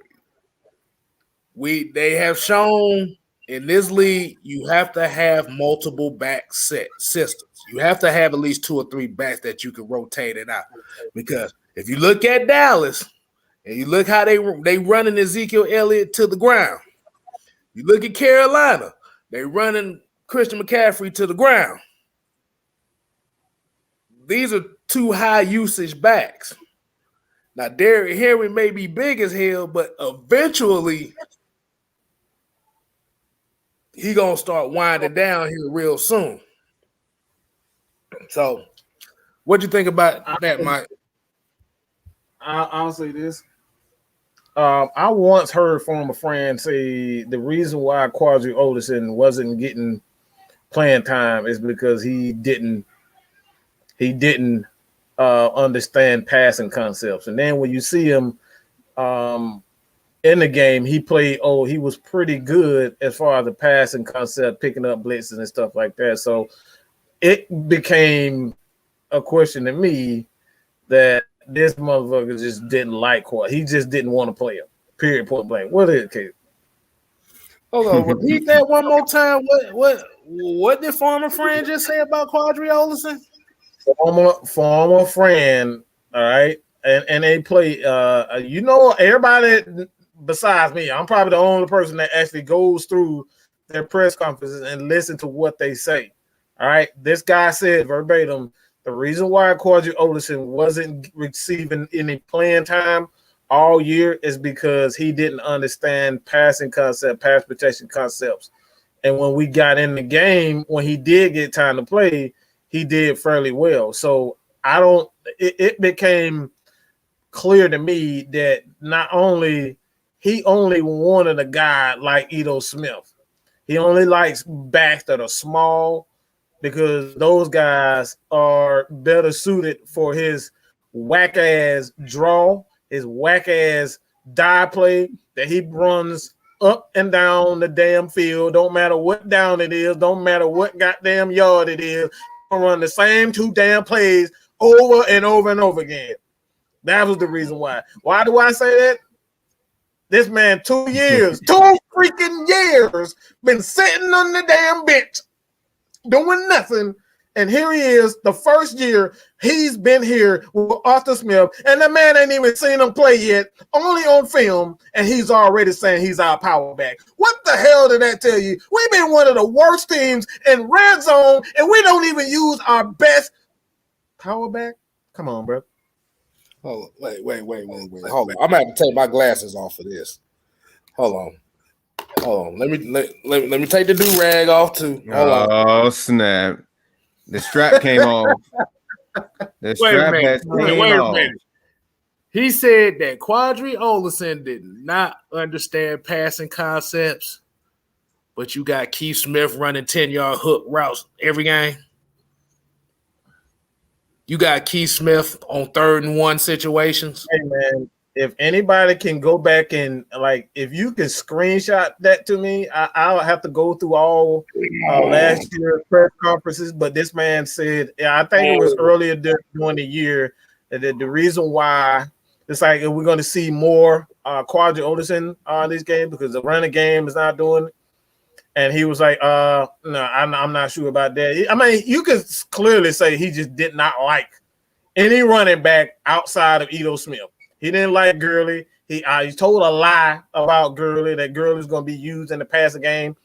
They have shown in this league you have to have multiple back systems. You have to have at least 2 or 3 backs that you can rotate it out. Because if you look at Dallas and you look how they running Ezekiel Elliott to the ground, you look at Carolina, they running Christian McCaffrey to the ground. These are 2 high usage backs. Now, Derrick Henry may be big as hell, but eventually he gonna start winding down here real soon. So, what do you think about that, Mike? I'll say this. I once heard from a friend say the reason why Quadri Oldison wasn't getting playing time is because he didn't understand passing concepts. And then when you see him in the game, he was pretty good as far as the passing concept, picking up blitzes and stuff like that. So it became a question to me that this motherfucker just didn't like Quad. He just didn't want to play him. Period. Point blank. What is it, Kate? Hold on. Repeat that one more time. What did former friend just say about Quadri Oldison? Former friend. All right, and they play. Everybody besides me. I'm probably the only person that actually goes through their press conferences and listen to what they say. All right, this guy said verbatim, the reason why Quadri Oldison wasn't receiving any playing time all year is because he didn't understand passing concept, pass protection concepts. And when we got in the game, when he did get time to play, he did fairly well. So it became clear to me that he only wanted a guy like Ito Smith. He only likes backs that are small, because those guys are better suited for his whack-ass draw, his whack-ass die play that he runs up and down the damn field. Don't matter what down it is. Don't matter what goddamn yard it is. He'll run the same 2 damn plays over and over and over again. That was the reason why. Why do I say that? This man 2 freaking years, been sitting on the damn bench, doing nothing, and here he is, the first year he's been here with Arthur Smith, and the man ain't even seen him play yet, only on film, and he's already saying he's our power back. What the hell did that tell you? We've been one of the worst teams in red zone, and we don't even use our best power back? Come on, bro. Hold on. Wait. Hold on. I'm gonna have to take my glasses off for this. Hold on. Let me take the do-rag off too. Hold on. Oh, snap. The strap came off. Wait a minute. He said that Quadri Oldison did not understand passing concepts, but you got Keith Smith running 10-yard hook routes every game. You got Keith Smith on 3rd and 1 situations. Hey, man, if anybody can go back and, if you can screenshot that to me, I'll have to go through all last year's press conferences. But this man said, I think it was earlier during the year, that the reason why it's like we're going to see more Quadri Oldison on this game because the running game is not doing it. And he was like, no, I'm not sure about that. I mean, you could clearly say he just did not like any running back outside of Ito Smith. He didn't like Gurley. He told a lie about Gurley, that Gurley's going to be used in the passing game.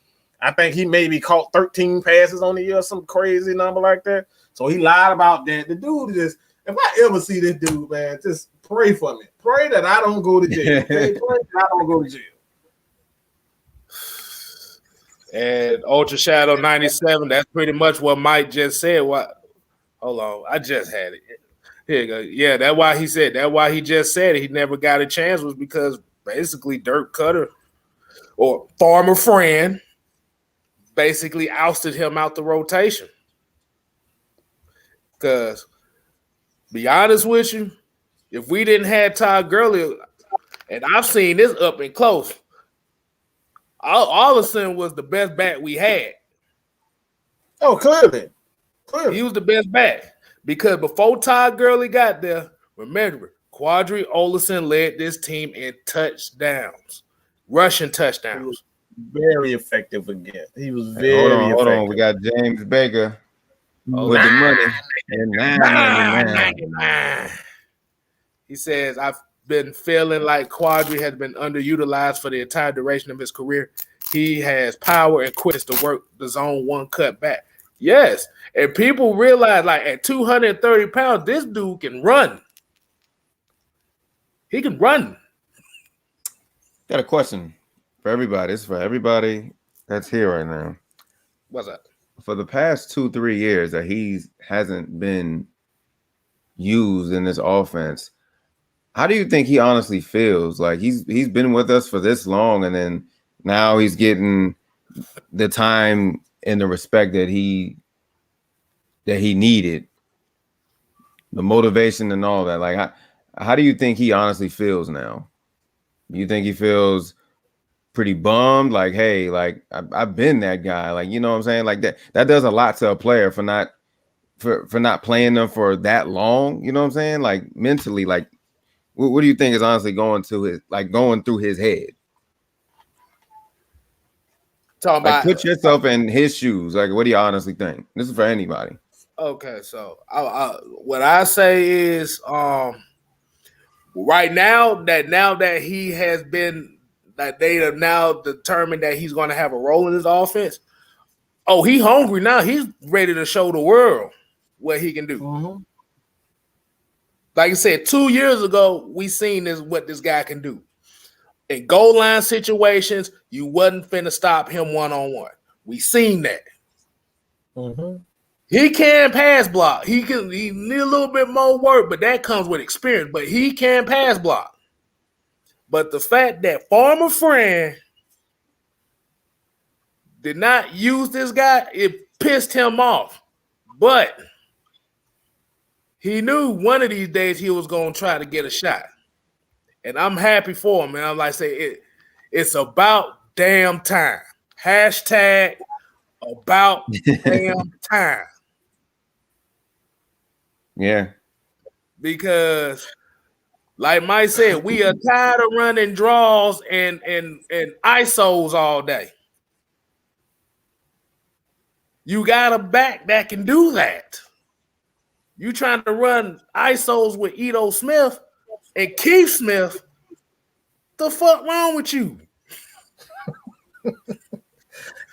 I think he maybe caught 13 passes on the year, some crazy number like that. So he lied about that. The dude just, if I ever see this dude, man, just pray for me. Pray that I don't go to jail. Okay? Pray that I don't go to jail. And Ultra Shadow 97, that's pretty much what Mike just said. Hold on, I just had it. Here you go. Yeah, that's why he said, that's why he just said it. He never got a chance was because basically Dirk Cutter or Farmer Friend basically ousted him out the rotation. Because, be honest with you, if we didn't have Todd Gurley, and I've seen this up and close, Allison was the best back we had. Oh, clearly. He was the best back. Because before Todd Gurley got there, remember, Quadri Olison led this team in touchdowns, rushing touchdowns. Very effective again. He was very effective. Hold on. We got James Baker with the money. And $9.99. He says, I've been feeling like Quadri has been underutilized for the entire duration of his career. He has power and quickness to work the zone one cut back. Yes. And people realize, like, at 230 pounds, this dude can run. He can run. Got a question for everybody. It's for everybody that's here right now. What's that? For the past 2-3 years that he hasn't been used in this offense, how do you think he honestly feels? Like he's been with us for this long, and then now he's getting the time and the respect that he needed, the motivation and all that. Like, how do you think he honestly feels now? Do you think he feels pretty bummed? Like, hey, like I've been that guy. Like, you know what I'm saying? Like that does a lot to a player for not playing them for that long. You know what I'm saying? Like mentally, like what do you think is honestly going through his head? Put yourself in his shoes. Like, what do you honestly think? This is for anybody. Okay, so what I say is, right now that he has been, that they have now determined that he's going to have a role in this offense. Oh, he hungry now. He's ready to show the world what he can do. Mm-hmm. Like I said, 2 years ago, we seen what this guy can do. In goal line situations, you wasn't finna stop him one-on-one. We seen that. Mm-hmm. He can pass block. He need a little bit more work, but that comes with experience. But he can pass block. But the fact that former friend did not use this guy, it pissed him off. But he knew one of these days he was going to try to get a shot. And I'm happy for him, man. I'm like, it's about damn time. Hashtag about damn time. Yeah. Because, like Mike said, we are tired of running draws and ISOs all day. You got a back that can do that. You trying to run ISOs with Ito Smith and Keith Smith? The fuck wrong with you?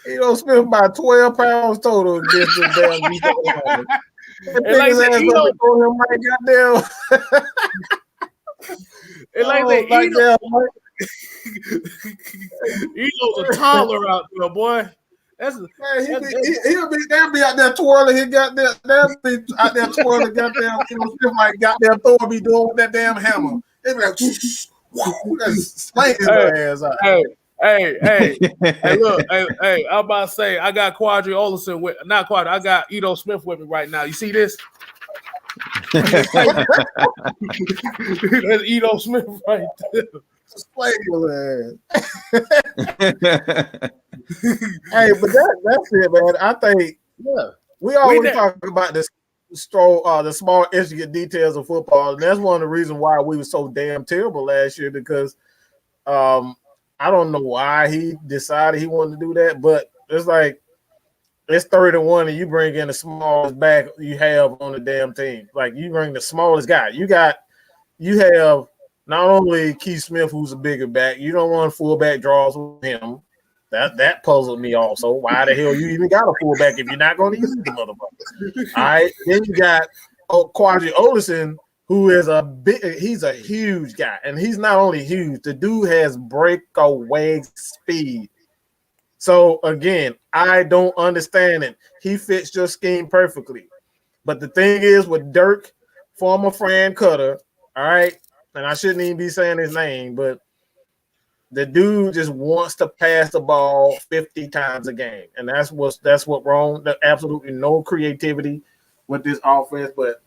Ito Smith by 12 pounds total against the damn. And like that, Ito's a toddler out there, boy. He'll be out there twirling. He got there. They'll be out there twirling. Goddamn, like goddamn Thor be doing with that damn hammer. They be like, slanging their ass out. Hey, look, hey, I'm about to say, I got Quadri Olison with, not Quadri, I got Ito Smith with me right now. You see this? That's Ito Smith right there. Hey, but that's it, man. I think we always talk about this the small intricate details of football, and that's one of the reasons why we were so damn terrible last year, because I don't know why he decided he wanted to do that, but it's like it's 31 and you bring in the smallest back you have on the damn team. Like you bring the smallest guy. You have not only Keith Smith, who's a bigger back, you don't run fullback draws with him. That puzzled me also. Why the hell you even got a fullback if you're not going to use the motherfucker? All right. Then you got Quadri Olison, who is he's a huge guy. And he's not only huge, the dude has breakaway speed. So again, I don't understand it. He fits your scheme perfectly. But the thing is with Dirk, former Fran Cutter, all right, and I shouldn't even be saying his name, but The dude just wants to pass the ball 50 times a game, and that's what wrong. There's absolutely no creativity with this offense, but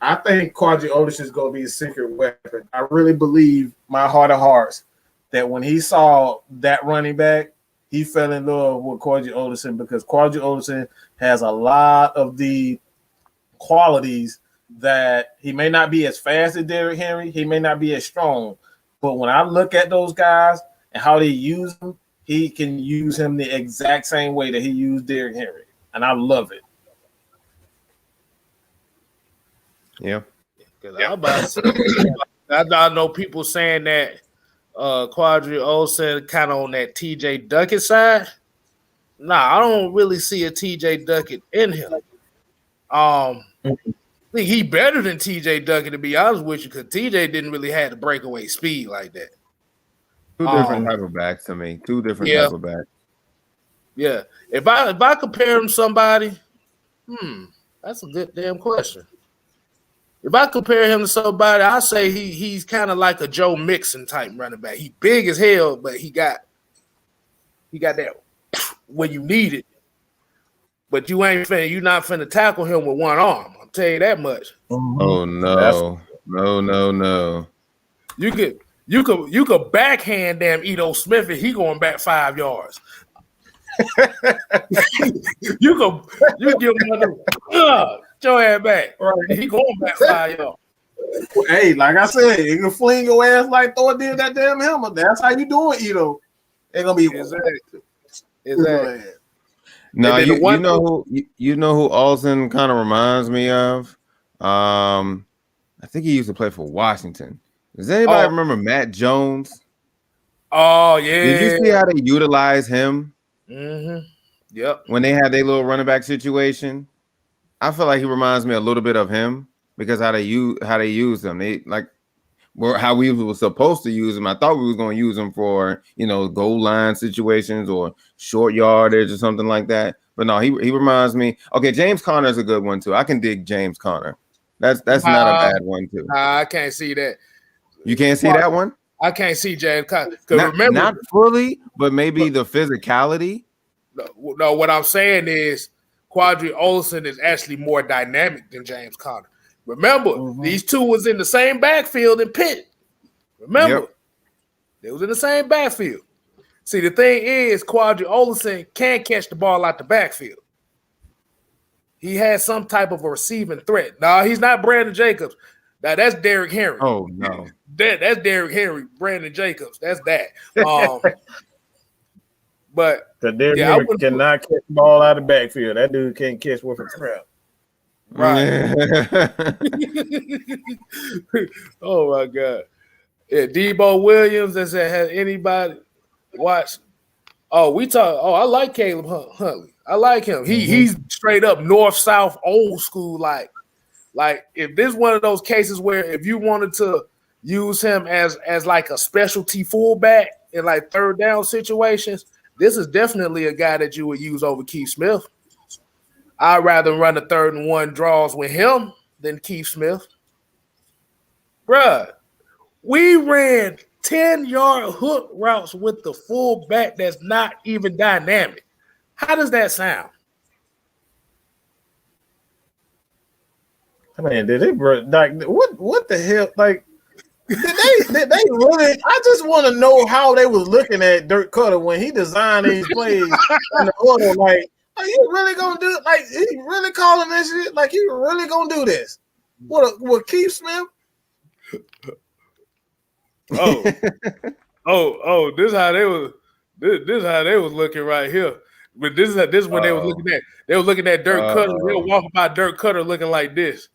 I think Quadri Otis is going to be a secret weapon. I really believe, my heart of hearts, that when he saw that running back, he fell in love with Quadri Otis because Quadri Otis has a lot of the qualities that he may not be as fast as Derrick Henry, he may not be as strong. But when I look at those guys and how they use him, he can use him the exact same way that he used Derrick Henry. And I love it. Yeah. I know people saying that Quadri Olsen kind of on that TJ Duckett side. Nah, I don't really see a TJ Duckett in him. I think he better than TJ Duckett, to be honest with you, because TJ didn't really have the breakaway speed like that. Two different type of backs to me. Two different type of backs. Yeah. If I compare him to somebody, that's a good damn question. If I compare him to somebody, I say he's kind of like a Joe Mixon type running back. He big as hell, but he got that when you need it. But you're not finna tackle him with one arm. I'll tell you that much. Oh no. No. You could backhand damn Edo Smith and he going back 5 yards. you give him another your ass back. Right. He going back 5 yards. Hey, like I said, you can fling your ass like Thor did that damn helmet. That's how you doing, Edo. Ain't gonna be exactly. No, you know who Olsen kind of reminds me of? I think he used to play for Washington. Does anybody remember Matt Jones? Oh yeah. Did you see how they utilize him? Mm-hmm. Yep. When they had their little running back situation, I feel like he reminds me a little bit of him because how they use them. They like how we were supposed to use him. I thought we was going to use him for goal line situations or short yardage or something like that. But no, he reminds me. Okay, James Conner is a good one too. I can dig James Conner. That's not a bad one too. I can't see that. You can't see that one? I can't see James Conner. Not fully, but maybe the physicality. No, what I'm saying is Quadri Olsen is actually more dynamic than James Conner. Remember, these two was in the same backfield in Pitt. Remember, they was in the same backfield. See, the thing is, Quadri Olsen can't catch the ball out the backfield. He has some type of a receiving threat. No, he's not Brandon Jacobs. Now, that's Derrick Henry. Oh, no. That's Derrick Henry, Brandon Jacobs. That's that. But the Derrick Henry cannot catch the ball out of the backfield. That dude can't catch with a trap. Right. Oh my God. Yeah, Debo Williams. Has anybody watched? I like Caleb Huntley. I like him. He's straight up north-south old school. Like if this is one of those cases where if you wanted to use him as like a specialty fullback in like third down situations, this is definitely a guy that you would use over Keith Smith. I'd rather run the 3rd and 1 draws with him than Keith Smith. Bruh, we ran 10-yard hook routes with the fullback that's not even dynamic. How does that sound? I mean, did they like what the hell? Like, did they really? I just want to know how they was looking at Dirk Cutter when he designed these plays in the order. Like, are you really gonna do it? Like, he really calling this shit? Like, you really gonna do this? What Keith Smith? This is how they was. This is how they was looking right here. But this is what they was looking at. They were looking at Dirk Cutter. They were walking by Dirk Cutter looking like this.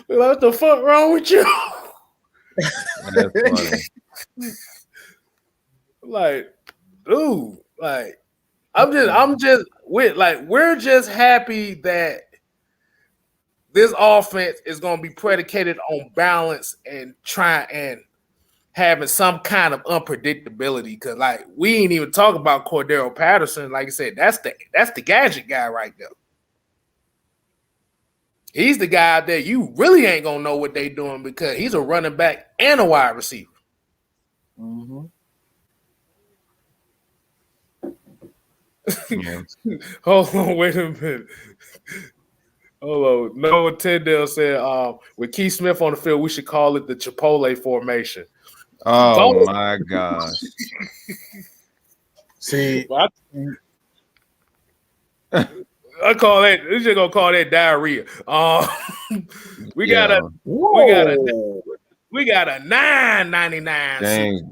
What the fuck wrong with you? That's funny. Like, dude, like, I'm just with like we're just happy that this offense is going to be predicated on balance and trying and having some kind of unpredictability. Because like we ain't even talk about Cordero Patterson. Like I said, that's the gadget guy right there. He's the guy that you really ain't gonna know what they doing because he's a running back and a wide receiver. Mm-hmm. Yeah. Hold on, wait a minute. Hold on. Noah Tyndale said, with Keith Smith on the field, we should call it the Chipotle formation. Oh my gosh. See, I call that. This just gonna call that diarrhea. We got a $9.99. James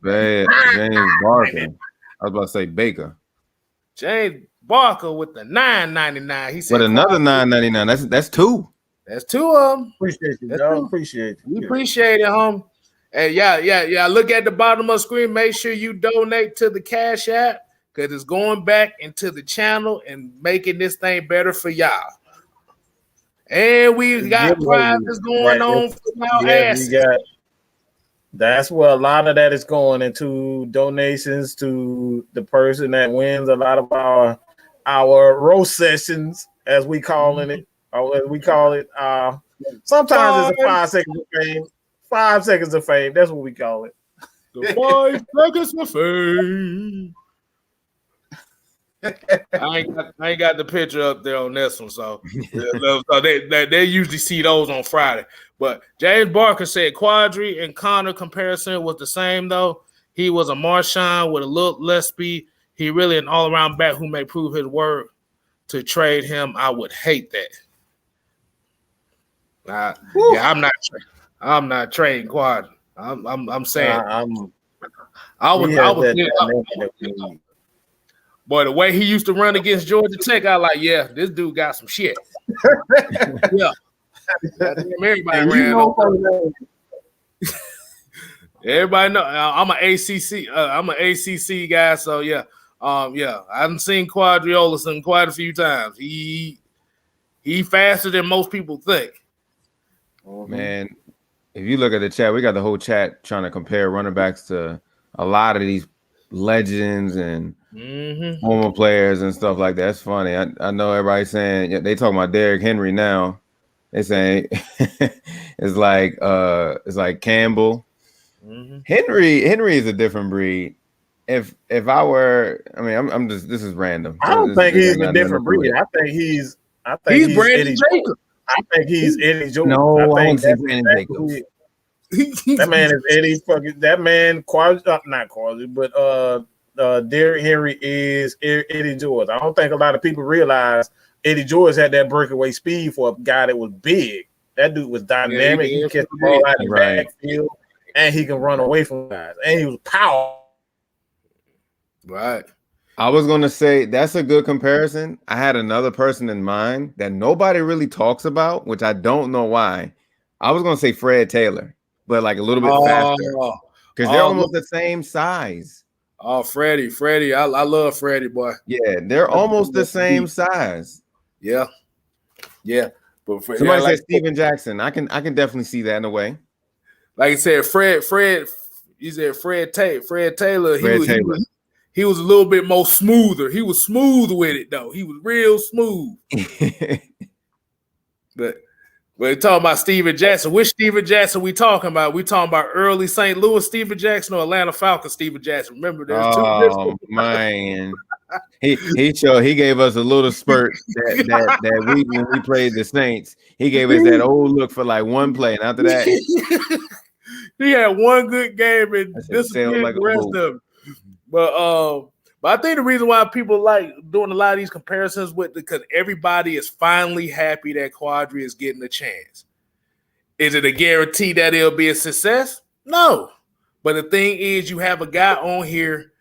Barker. I was about to say Baker. James Barker with the $9.99. He said, but another $9.99. That's two. That's two of them. Appreciate you, dog. Appreciate you. We appreciate it, home. And yeah. Look at the bottom of the screen. Make sure you donate to the Cash App because it's going back into the channel and making this thing better for y'all. And we got prizes going on for y'all asses. That's where a lot of that is going into donations to the person that wins a lot of our roast sessions, as we calling it, or as we call it. Sometimes it's a 5 seconds of fame. 5 seconds of fame. That's what we call it. The 5 seconds of fame. I ain't got the picture up there on this one, so they usually see those on Friday. But James Barker said Quadri and Connor comparison was the same though. He was a Marshawn with a little less speed. He really an all-around back who may prove his word. To trade him, I would hate that. I'm not trading Quadri. I'm saying Boy, the way he used to run against Georgia Tech, I like, yeah, this dude got some shit. Yeah. Everybody ran over. Everybody know I'm an ACC guy, so yeah. I haven't seen Quadriolis quite a few times. He faster than most people think. Man, if you look at the chat, we got the whole chat trying to compare running backs to a lot of these legends and former players and stuff like that. That's funny. I know everybody's saying they talking about Derrick Henry now. They saying it's like Campbell. Henry is a different breed. If I were, I mean, I'm just, this is random. I don't think he's a different breed. I think he's Brandon Jacobs. I think he's Eddie Jordan. No, I won't say Brandon Jacobs. That man is Eddie fucking. That man, not Quasi, but Derrick Henry is Eddie George. I don't think a lot of people realize Eddie George had that breakaway speed for a guy that was big. That dude was dynamic. He catch the ball out of the backfield, and he can run away from guys, and he was powerful. Right. I was going to say that's a good comparison. I had another person in mind that nobody really talks about, which I don't know why. I was going to say Fred Taylor, but like a little bit faster because they're almost the same size. Oh, Freddie. I love Freddie, boy. Yeah, they're almost the same size. Yeah. But somebody said Steven Jackson. I can definitely see that in a way. Like I said, Fred. You said Fred Taylor. He was a little bit more smoother. He was smooth with it though. He was real smooth. But talking about Steven Jackson, which Steven Jackson we talking about? We talking about early St. Louis Steven Jackson or Atlanta Falcons Steven Jackson? Remember, there's two different. Man, he gave us a little spurt that week when we played the Saints. He gave us that old look for like one play, and after that, he had one good game and disappeared the rest of them. But I think the reason why people like doing a lot of these comparisons because everybody is finally happy that Quadri is getting a chance. Is it a guarantee that it'll be a success? No. But the thing is, you have a guy on here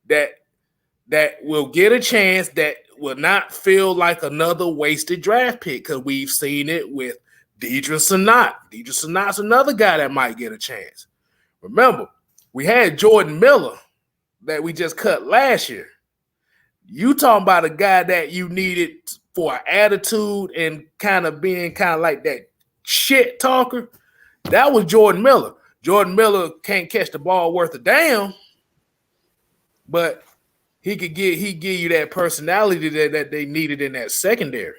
that will get a chance that will not feel like another wasted draft pick because we've seen it with Deidre Sanat. Deidre Sanat's another guy that might get a chance. Remember, we had Jordan Miller that we just cut last year. You talking about a guy that you needed for an attitude and kind of being kind of like that shit talker. That was Jordan Miller. Jordan Miller can't catch the ball worth a damn, but he give you that personality that they needed in that secondary.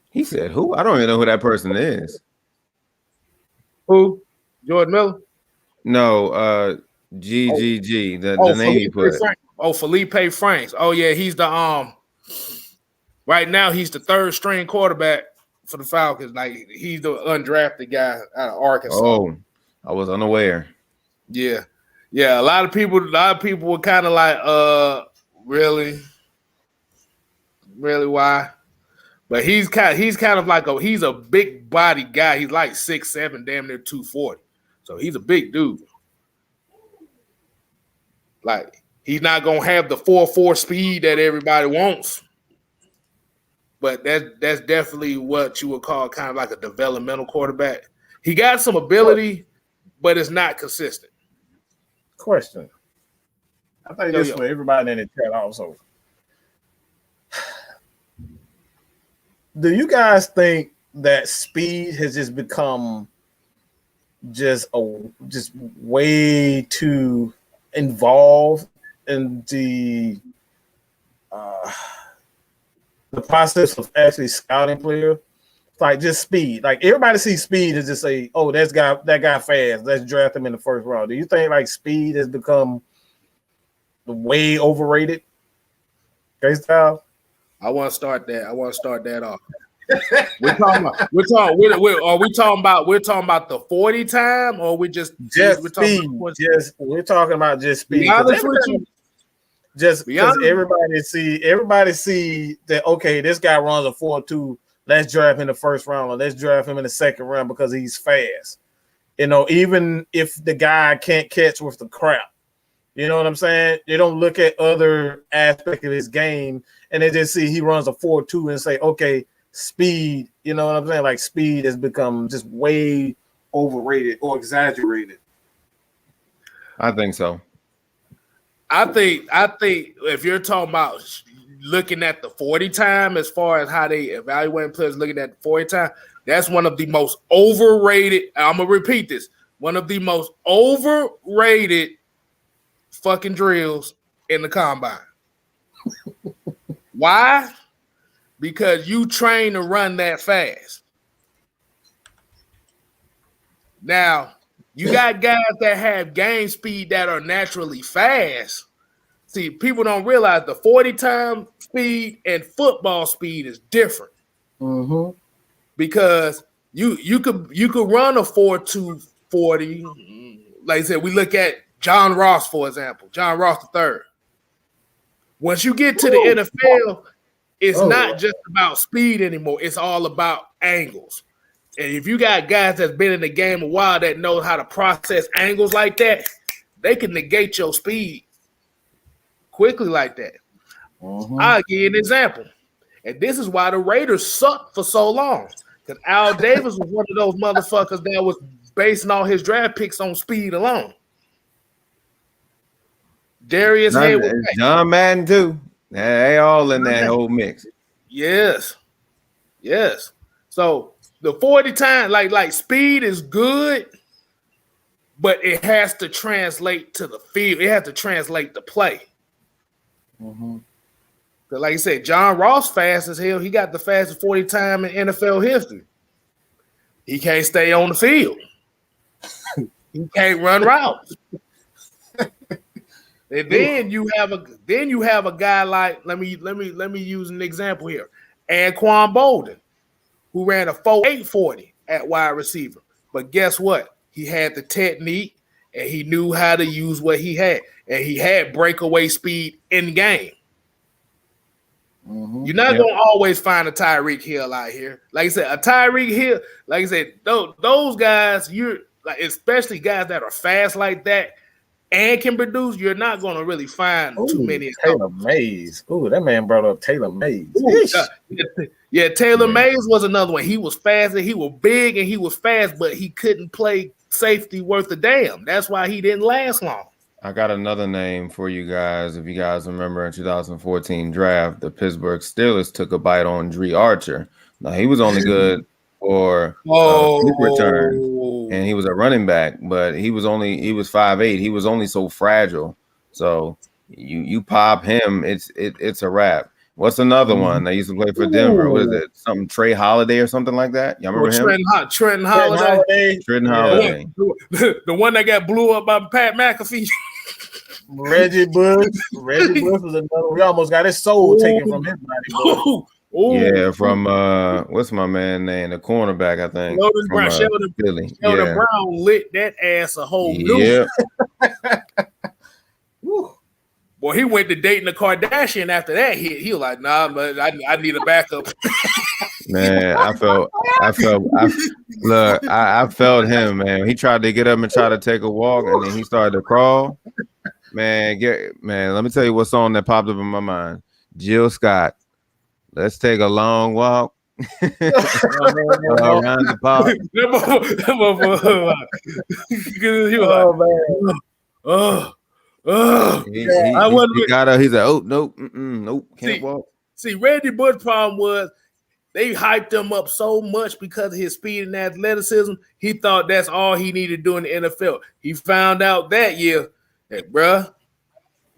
He said, "Who? I don't even know who that person is." Who? Jordan Miller? No, GGG. The name you put. Felipe Franks. Oh yeah, he's the Right now he's the third string quarterback for the Falcons. Like he's the undrafted guy out of Arkansas. Oh, I was unaware. Yeah. A lot of people were kind of like, really why? But he's kind of like he's a big body guy. He's like 6'7", damn near 240. So he's a big dude. Like he's not gonna have the 4.4 speed that everybody wants. But that's definitely what you would call kind of like a developmental quarterback. He got some ability, but it's not consistent. Question. I think this for everybody in the chat also. Do you guys think that speed has just become just way too involved in the process of actually scouting players? Like just speed. Like everybody sees speed and just say, "Oh, that guy fast. Let's draft him in the first round." Do you think like speed has become way overrated? Kstylz? I want to start that off. We're talking about the 40 time, or we're talking about just speed. Just because everybody see that, okay, this guy runs a 4.2. Let's draft him in the first round, or let's draft him in the second round because he's fast. You know, even if the guy can't catch with the crap. You know what I'm saying? They don't look at other aspects of his game and they just see he runs a 4.2 and say, okay, speed. You know what I'm saying? Like speed has become just way overrated or exaggerated. I think so. I think if you're talking about looking at the 40 time as far as how they evaluate players, looking at the 40 time, that's one of the most overrated. I'm gonna repeat this: one of the most overrated fucking drills in the combine. Why? Because you train to run that fast. Now, you got guys that have game speed that are naturally fast. See, people don't realize the 40 time speed and football speed is different. Mm-hmm. Because you could run a 4.2 40. Like I said, we look at John Ross, for example, John Ross III. Once you get to the NFL, it's not just about speed anymore. It's all about angles. And if you got guys that's been in the game a while that know how to process angles like that, they can negate your speed quickly like that. Mm-hmm. I'll give you an example. And this is why the Raiders sucked for so long. Because Al Davis was one of those motherfuckers that was basing all his draft picks on speed alone. Darius Hayward. John Madden too. They all in that whole mix. Yes. So the 40 time, like speed is good, but it has to translate to the field. It has to translate to play. Mm-hmm. Like I said, John Ross fast as hell. He got the fastest 40 time in NFL history. He can't stay on the field. He can't run routes. And then you have a guy like let me use an example here. Anquan Bolden, who ran a 4.8 40 at wide receiver. But guess what? He had the technique and he knew how to use what he had. And he had breakaway speed in game. Mm-hmm. You're not going to always find a Tyreek Hill out here. Like I said, a Tyreek Hill, like I said, those guys, you're like, especially guys that are fast like that and can produce, you're not going to really find too many. Taylor Mays. Ooh, that man brought up Taylor Mays. Taylor Mays was another one. He was fast and he was big and he was fast, but he couldn't play safety worth a damn. That's why he didn't last long. I got another name for you guys. If you guys remember in 2014 draft, the Pittsburgh Steelers took a bite on Dre Archer. Now he was only good for returns, and he was a running back, but he was 5'8". He was only so fragile. So you pop him, it's a wrap. What's another one? They used to play for Denver. What is it? Something Trey Holiday or something like that? Y'all remember him? Trenton Holiday. Trenton Holiday. The one that got blew up by Pat McAfee. Reggie Bush. Reggie Bush was another. We almost got his soul taken from his body. Yeah, from what's my man name? The cornerback, I think. Sheldon Brown lit that ass a whole new. Yeah. Boy, he went to dating the Kardashian after that hit. He was like, nah, but I need a backup. Man, I felt him, man. He tried to get up and try to take a walk, and then he started to crawl. Man, let me tell you what song that popped up in my mind. Jill Scott. Let's take a long walk. Around the park. He got up. He's like, oh, nope, nope, can't walk. See, Reggie Bush's problem was they hyped him up so much because of his speed and athleticism. He thought that's all he needed to do in the NFL. He found out that year that, bruh,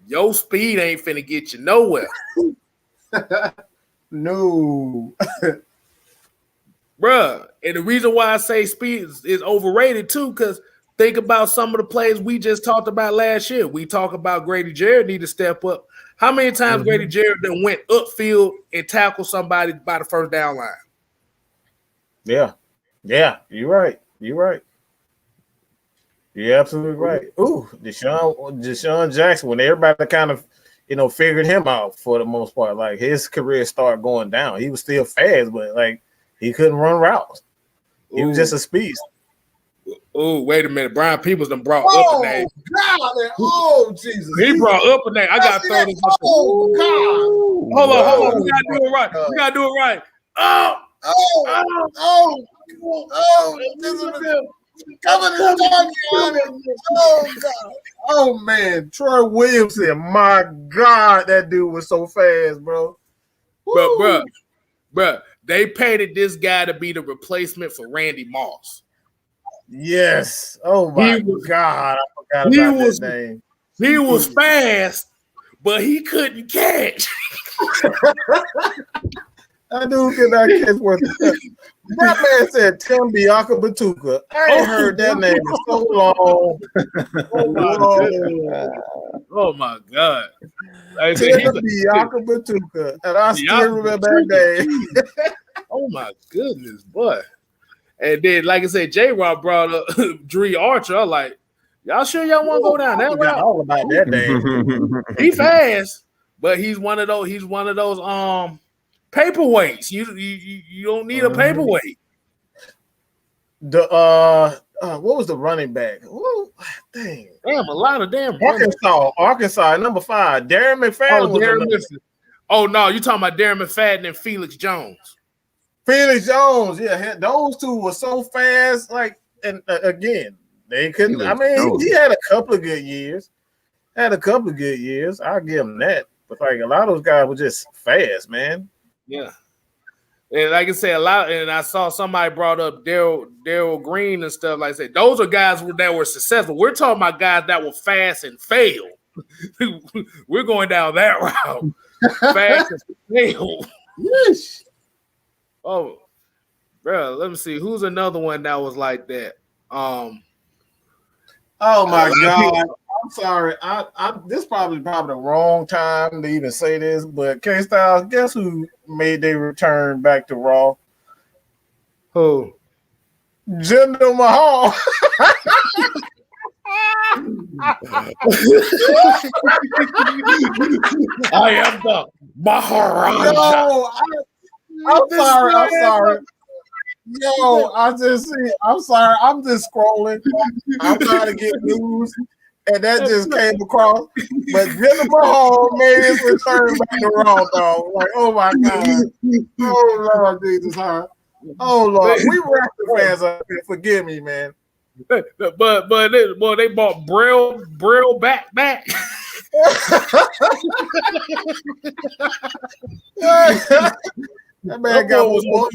your speed ain't finna get you nowhere. No. Bruh, and the reason why I say speed is overrated too, because think about some of the plays we just talked about last year. We talk about Grady Jarrett need to step up. How many times Grady Jarrett then went upfield and tackled somebody by the first down line? Yeah, you're right. You're absolutely right. Ooh, Deshaun Jackson, when everybody kind of, figured him out for the most part, like his career started going down. He was still fast, but like he couldn't run routes. He was just a speed. Oh, wait a minute. Brian Peoples done brought up a name. Oh, Jesus. He brought up a name. I got to throw this. Oh, God. Hold on. We got to do it right. This is coming God. Oh, man. Troy Williamson. My God, that dude was so fast, bro. Bro, they painted this guy to be the replacement for Randy Moss. Yes. Oh my God. I forgot about that name. He was fast, but he couldn't catch. That dude could not catch worth it. That man said Tim Bianca Batuka. I ain't heard that name in so long. Oh my God. Tim Bianca Batuka. And I still remember that name. Oh my goodness, boy. And then, like I said, J-Rob brought up Dree Archer. I'm like, y'all sure y'all want to go down that route? All about that name. He fast, but he's one of those paperweights. You don't need a paperweight. What was the running back? Ooh, damn, a lot of damn Arkansas, number 5. Darren McFadden. Oh no, you talking about Darren McFadden and Felix Jones. Felix Jones, yeah, those two were so fast. Like, and again, they couldn't. I mean, he had a couple of good years. I'll give him that. But like a lot of those guys were just fast, man. Yeah, and like I said, a lot. And I saw somebody brought up Daryl Green and stuff like that. Those are guys that were successful. We're talking about guys that were fast and failed. We're going down that route. Fast and failed. Yes. Oh, bro, let me see. Who's another one that was like that? Oh my God. I'm sorry. This is probably the wrong time to even say this, but Kstylz, guess who made their return back to Raw? Who? Jinder Mahal. I am the Maharaja. No, I'm sorry. Yo, I'm sorry. I'm just scrolling. I'm trying to get news, and that just came across. But Jinder Mahal made his return back to Raw, dog. Like, oh my God. Oh Lord Jesus, huh? Oh Lord, we wrestling fans up here. Forgive me, man. But they bought Braille back. That man got more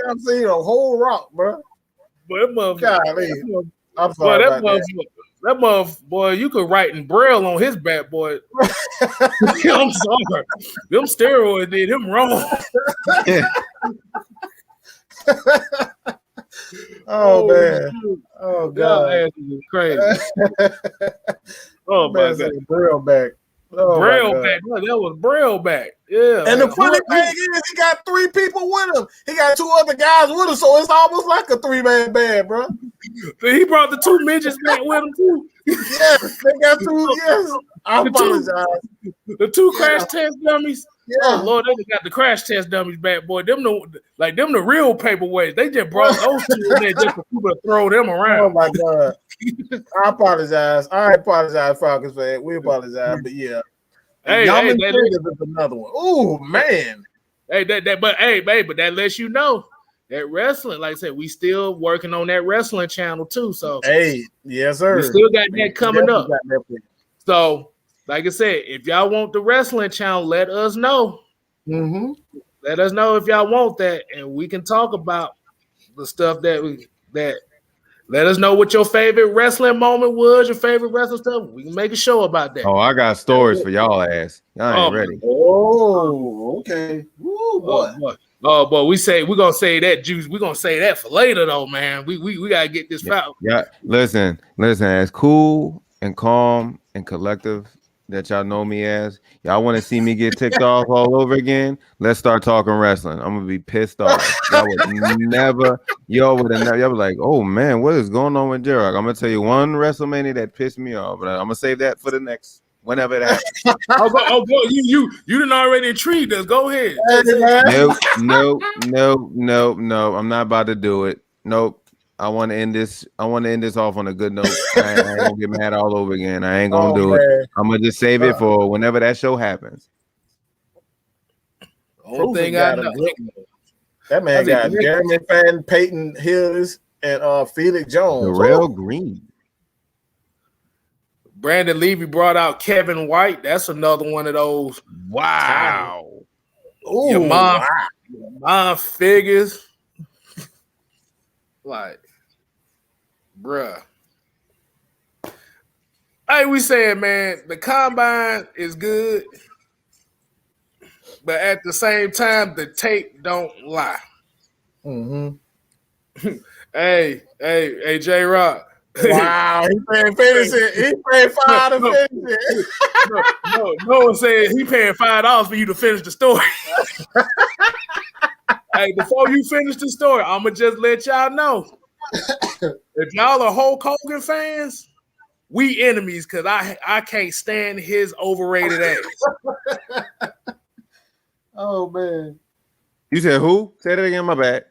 I've seen a whole rock, bro. But I'm sorry. That boy, you could write in Braille on his back, boy. I'm sorry. Them steroids did him wrong. Oh man. Oh god. Crazy. Oh my god. Braille back. Oh, Braille back. That was Braille back. Yeah. And the funny thing is, he got 3 people with him. He got 2 other guys with him, so it's almost like a 3-man band, bro. He brought the 2 midgets back with him too. Yes, they got 2. Yes, I apologize. The 2 crash test dummies. Yeah. Oh Lord, they got the crash test dummies back, boy. Them the real paperweights. They just brought those 2 in there just for people to throw them around. Oh my god. I apologize. Falcons fan. We apologize, but yeah. Hey, is another one. Oh man. But that lets you know that wrestling, like I said, we still working on that wrestling channel too. So hey, yes, sir. We still got that coming up. So, like I said, if y'all want the wrestling channel, let us know. Mm-hmm. Let us know if y'all want that, and we can talk about the stuff that. Let us know what your favorite wrestling moment was, your favorite wrestling stuff. We can make a show about that. Oh, I got stories for y'all ass. Y'all ain't ready. Oh, okay. Ooh, boy. Oh, boy, we're gonna say that juice. We're gonna say that for later though, man. We gotta get this out. Yeah. Listen, as cool and calm and collective that y'all know me as, y'all want to see me get ticked off all over again? Let's start talking wrestling. I'm gonna be pissed off. Y'all would never be like, oh man, what is going on with J-Rock? I'm gonna tell you one WrestleMania that pissed me off, but I'm gonna save that for the next whenever it happens. Boy, you done already intrigued us. Go ahead. No. I'm not about to do it. Nope. I want to end this off on a good note. I ain't gonna get mad all over again. I ain't gonna do it. I'm gonna just save it for whenever that show happens. Only thing I know. That man got Jeremy Fadden, Peyton Hillis, and Felix Jones. Darrell Green. Brandon Levy brought out Kevin White. That's another one of those. Wow. Ooh, your mom figures. Like, bruh. Hey, we saying, man, the combine is good, but at the same time, the tape don't lie. Mm-hmm. Hey, J-Rock. Wow, he paying finish it. He paying $5 to finish it. No one said he paying $5 for you to finish the story. Hey, before you finish the story, I'm gonna just let y'all know. If y'all are Hulk Hogan fans, we enemies because I can't stand his overrated ass. Oh man. You said who? Say that again, my bad.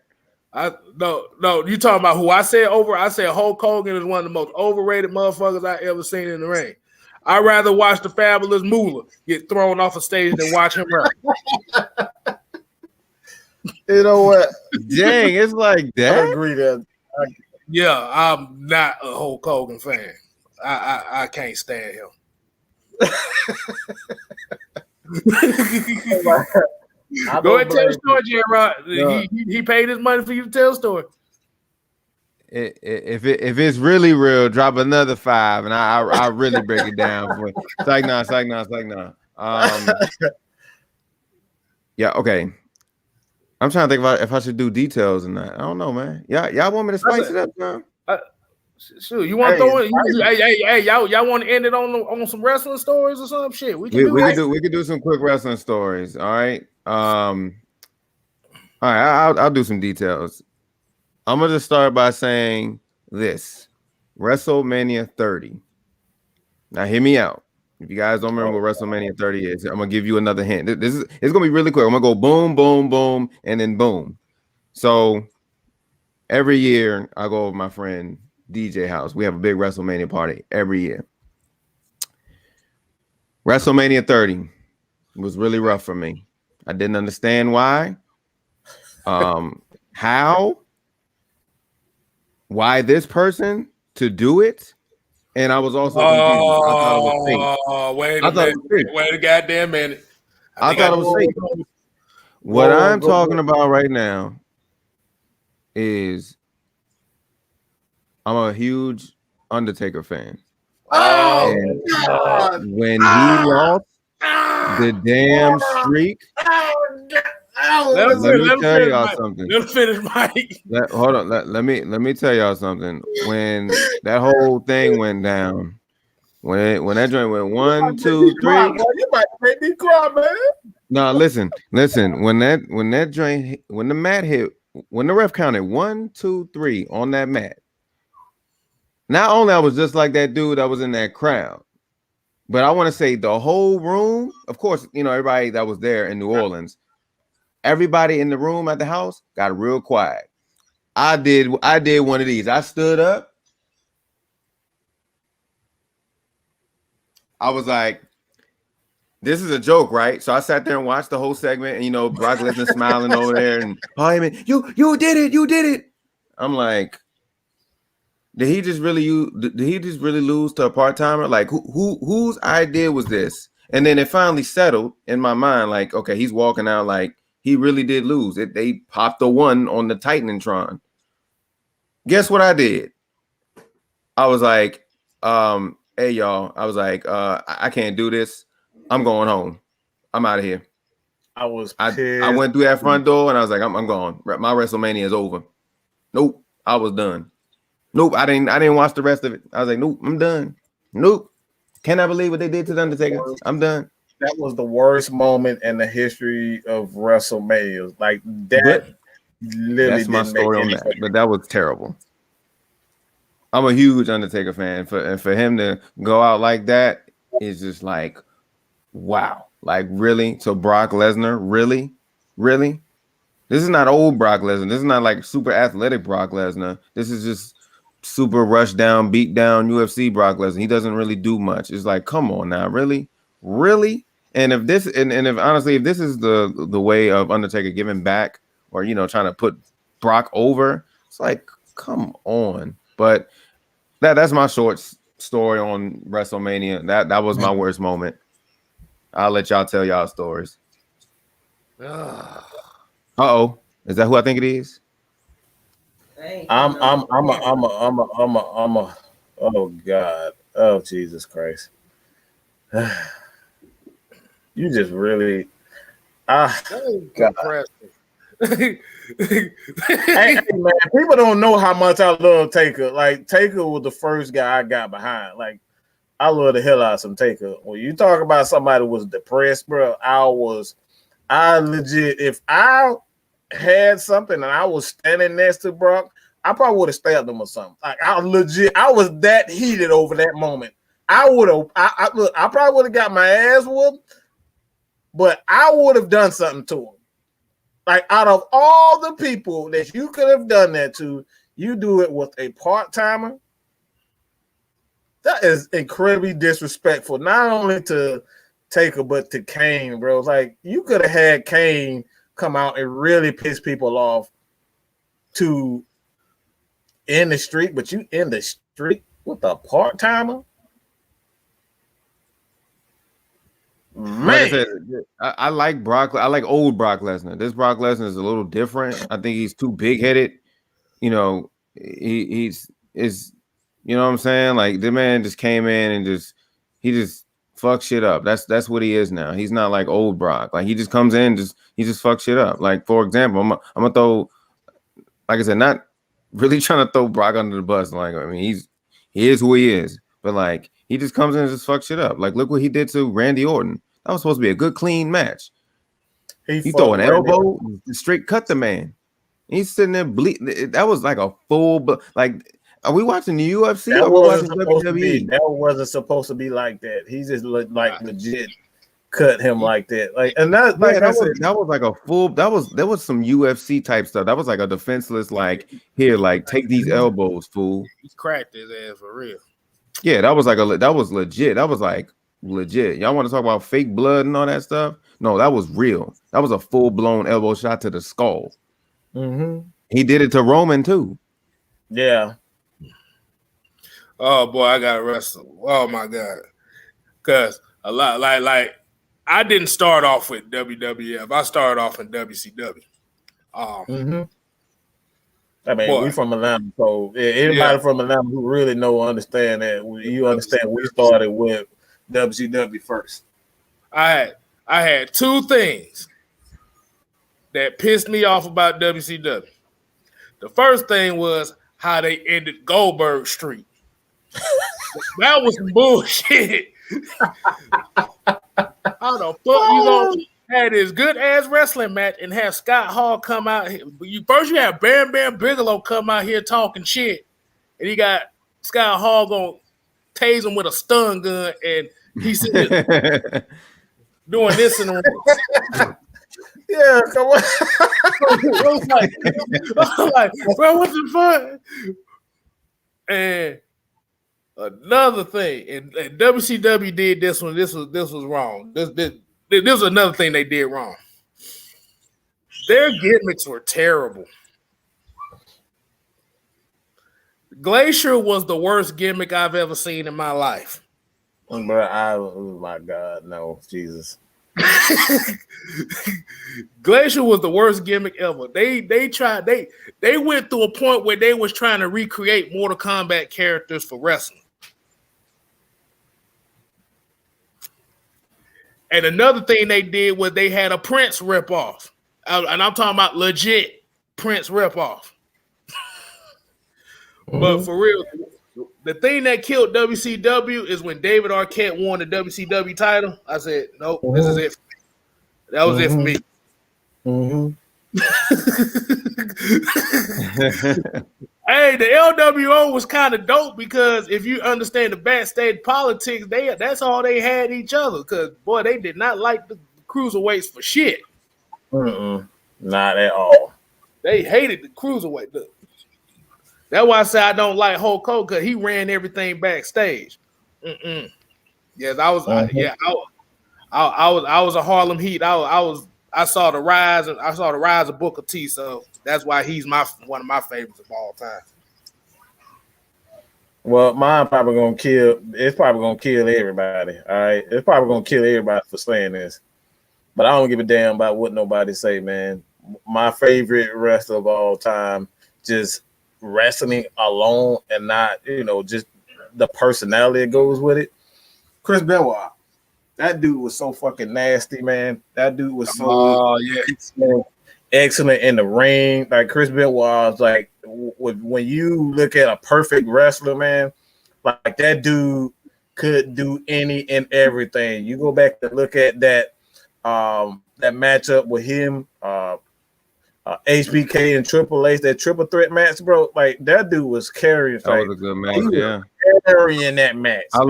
No, you talking about who I said over? I said Hulk Hogan is one of the most overrated motherfuckers I ever seen in the ring. I'd rather watch the Fabulous Moolah get thrown off a stage than watch him run. You know what? Dang, it's like that. I agree that. Yeah, I'm not a Hulk Hogan fan. I can't stand him. Go ahead and tell the story, J-Rod. No. He paid his money for you to tell the story. If it's really real, drop another 5, and I really break it down for you. It's like nah. Yeah, okay. I'm trying to think about if I should do details or not. I don't know, man. Y'all want me to spice it up, man? Sure. You want to throw it? Hey, y'all want to end it on some wrestling stories or some shit? We can do some quick wrestling stories. All right. All right. I'll do some details. I'm gonna just start by saying this: WrestleMania 30. Now, hear me out. If you guys don't remember what WrestleMania 30 is, I'm gonna give you another hint. It's gonna be really quick. I'm gonna go boom, boom, boom, and then boom. So every year I go over my friend DJ house. We have a big WrestleMania party every year. WrestleMania 30 was really rough for me. I didn't understand why. Why this person to do it? And I was also confused. I thought it was fake. Wait a goddamn minute. I thought it was fake. What I'm talking about right now is I'm a huge Undertaker fan. And when he lost the damn streak, let me tell y'all something. Let him finish, Mike. Hold on. Let me tell y'all something. When that whole thing went down, when that joint went 1, 2, 3. You might make me cry, man. No, listen. When that joint, when the mat hit, when the ref counted 1, 2, 3 on that mat. Not only I was just like that dude that was in that crowd, but I want to say the whole room. Of course, everybody that was there in New Orleans. Everybody in the room at the house got real quiet. I did one of these. I stood up. I was like, this is a joke, right? So I sat there and watched the whole segment, and Brock Lesnar smiling over there, and you did it. I'm like, did he just really lose to a part-timer? Like whose idea was this? And then it finally settled in my mind, like, okay, he's walking out like he really did lose. They popped the 1 on the Titanatron. Guess what I did? I was like, hey y'all. I was like, I can't do this. I'm going home. I'm out of here. I went through that front door and I was like, I'm gone. My WrestleMania is over. Nope, I was done. Nope, I didn't watch the rest of it. I was like, nope, I'm done. Nope. Can I believe what they did to the Undertaker? I'm done. That was the worst moment in the history of WrestleMania. Like that. That's my story on that. But that was terrible. I'm a huge Undertaker fan. For him to go out like that is just like, wow. Like, really? So Brock Lesnar, really? This is not old Brock Lesnar. This is not like super athletic Brock Lesnar. This is just super rush down, beat down UFC Brock Lesnar. He doesn't really do much. It's like, come on now, really? And if this and if honestly, if this is the way of Undertaker giving back or trying to put Brock over, it's like, come on. But that's my short story on WrestleMania. That was my worst moment. I'll let y'all tell y'all stories. Uh-oh. Is that who I think it is? I'm a oh God. Oh Jesus Christ. You just really God. Hey, man, people don't know how much I love Taker. Like Taker was the first guy I got behind. Like I love the hell out of some Taker. When you talk about somebody who was depressed, bro, I legit, if I had something and I was standing next to Brock, I probably would have stabbed him or something. Like I was that heated over that moment. I probably would have got my ass whooped, but I would have done something to him. Like out of all the people that you could have done that to, you do it with a part-timer. That is incredibly disrespectful, not only to Taker, but to Kane, bro. Like, you could have had Kane come out and really piss people off to end the streak, but you end the streak with a part-timer? Man. Like I said, I like Brock. I like old Brock Lesnar. This Brock Lesnar is a little different. I think he's too big-headed. He's you know what I'm saying? Like, the man just came in and he just fuck shit up. That's what he is now. He's not like old Brock. Like, he just comes in, he just fucks shit up. Like, for example, I'm gonna throw, like I said, not really trying to throw Brock under the bus. Like, I mean, he is who he is, but like, he just comes in and just fucks shit up. Like, look what he did to Randy Orton. That was supposed to be a good, clean match. He throw an elbow, straight cut the man. He's sitting there bleeding. That was like a full, like. Are we watching the UFC? That or wasn't watching supposed to WWE? be. That wasn't supposed to be like that. He just looked like legit cut him like that. Like, and that, like, that was like a full. There was some UFC type stuff. That was like a defenseless, like, here, like, take these elbows, fool. He cracked his ass for real. Yeah, that was legit. That was like legit. Y'all want to talk about fake blood and all that stuff? No, that was real. That was a full blown elbow shot to the skull. Mm-hmm. He did it to Roman too. Yeah. Oh boy, I gotta wrestle. Oh my God. Cause a lot like I didn't start off with WWF. I started off in WCW. I mean, we from Atlanta, so anybody from Atlanta who really understand that, you understand we started with WCW first. I had two things that pissed me off about WCW. The first thing was how they ended Goldberg Street. That was some bullshit. How the fuck you gonna have this good ass wrestling match and have Scott Hall come out here? You have Bam Bam Bigelow come out here talking shit, and he got Scott Hall gonna tase him with a stun gun, and he's doing this in the ring. Yeah, come on. I was like, bro, what's the fun? And another thing, and WCW did this one. This was wrong. This was another thing they did wrong. Their gimmicks were terrible. Glacier was the worst gimmick I've ever seen in my life. Bro, oh my God, no, Jesus. Glacier was the worst gimmick ever. They went through a point where they was trying to recreate Mortal Kombat characters for wrestling. And another thing they did was they had a Prince ripoff. And I'm talking about legit Prince ripoff. But for real, the thing that killed WCW is when David Arquette won the WCW title. I said, nope, this is it. That was it for me. Hey, the LWO was kind of dope because if you understand the backstage politics, that's all they had each other. Because, boy, they did not like the cruiserweights for shit. Not at all. They hated the cruiserweight. That's why I say I don't like Hulk Hogan because he ran everything backstage. Yes, I was. I was a Harlem Heat. I saw the rise of Booker T. So that's why he's one of my favorites of all time. Well, mine probably gonna kill. It's probably gonna kill everybody. All right, it's probably gonna kill everybody for saying this. But I don't give a damn about what nobody say, man. My favorite wrestler of all time, just wrestling alone and not, just the personality that goes with it. Chris Benoit. That dude was so fucking nasty, man. That dude was so excellent in the ring. Like Chris Benoit was like, when you look at a perfect wrestler, man, like that dude could do any and everything. You go back and look at that matchup with him, HBK and Triple H, that triple threat match, bro. Like that dude was carrying. That was a good match, yeah. Carrying that match. I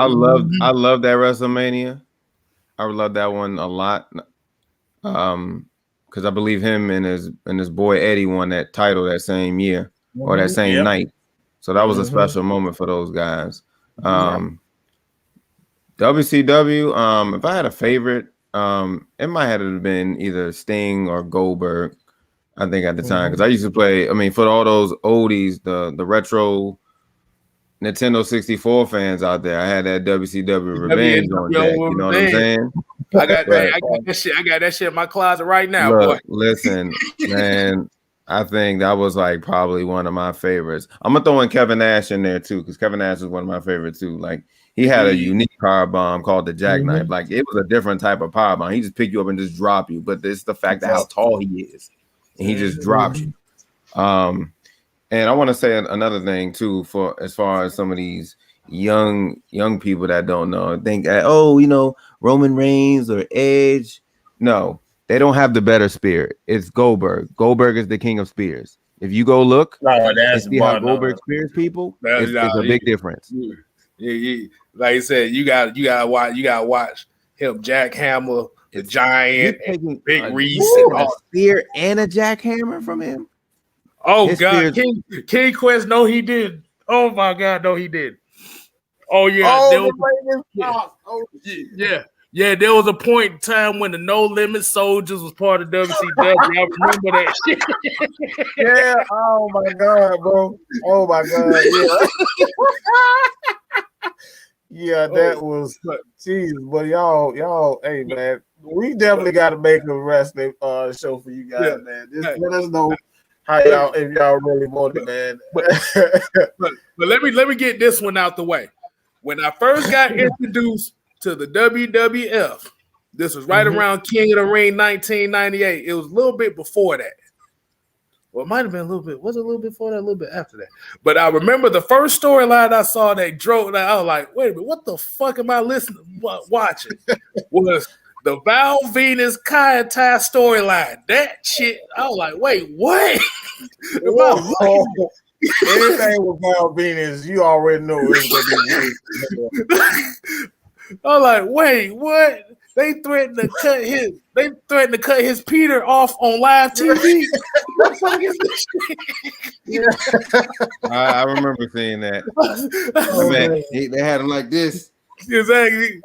love that WrestleMania. I love that one a lot. Because I believe him and his boy Eddie won that title that same year or that same night. So that was a special moment for those guys. WCW, if I had a favorite, it might have been either Sting or Goldberg, I think at the time. Because I used to play, for all those oldies, the retro Nintendo 64 fans out there, I had that WCW Revenge on deck. You know what I'm saying? I got that shit. I got that shit in my closet right now. Look, boy. Listen, man, I think that was like probably one of my favorites. I'm gonna throw in Kevin Nash in there too, because Kevin Nash is one of my favorites too. Like he had a unique power bomb called the jackknife. Like it was a different type of power bomb. He just pick you up and just drop you. But it's the fact that how tall he is, and he just drops you. And I want to say another thing too, for as far as some of these young people that don't know, think, Roman Reigns or Edge. No, they don't have the better spirit. It's Goldberg. Goldberg is the king of spears. If you go look and see how Goldberg spears people, it's a big difference. Yeah. Like I said, you gotta watch him jackhammer the Giant, Big Reese, and a spear and a jackhammer from him. Oh God, King Quest, no, he did. Oh my God, no, he did. Oh yeah, there was a point in time when the No Limit Soldiers was part of WCW. I remember that shit. Yeah. Oh my God, bro. Oh my God. Yeah. Yeah, that was. Jeez, but y'all, hey man, we definitely got to make a wrestling show for you guys, man. Just let us know How y'all, if y'all really want it, man. But let me get this one out the way. When I first got introduced to the WWF, this was right around King of the Ring 1998. It was a little bit before that. Well, it might have been a little bit. Was it a little bit before that? A little bit after that. But I remember the first storyline I saw that drove. That I was like, wait a minute, what the fuck am I watching? Was the Val Venus Kai Tai storyline? That shit. I was like, wait, what? Anything with Val Venus, you already know it's gonna be weird. I'm like, wait, what? They threatened to cut his Peter off on live TV. What the fuck is this shit? I remember seeing that. They had him like this. Exactly.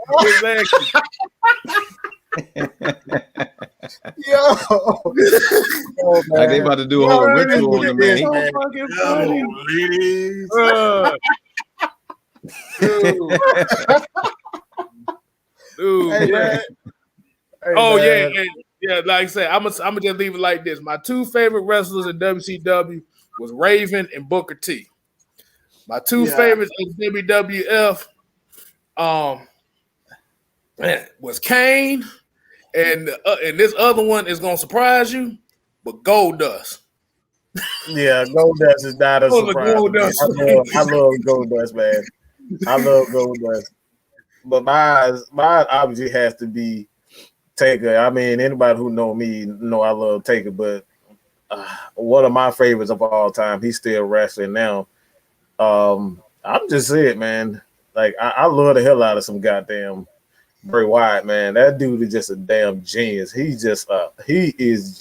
Yo, like they about to do a whole ritual on the man. So fucking funny. Dude. Hey, man. Yeah. Like I said, I'm gonna just leave it like this. My two favorite wrestlers in WCW was Raven and Booker T. My two favorites in WWF, was Kane, and this other one is gonna surprise you, but Goldust. Yeah, Goldust is not a surprise. I love Goldust, man. I love Goldust. But mine obviously has to be Taker. I mean, anybody who know me know I love Taker, but one of my favorites of all time. He's still wrestling now. I'm just saying, man. Like I love the hell out of some goddamn Bray Wyatt, man. That dude is just a damn genius. He is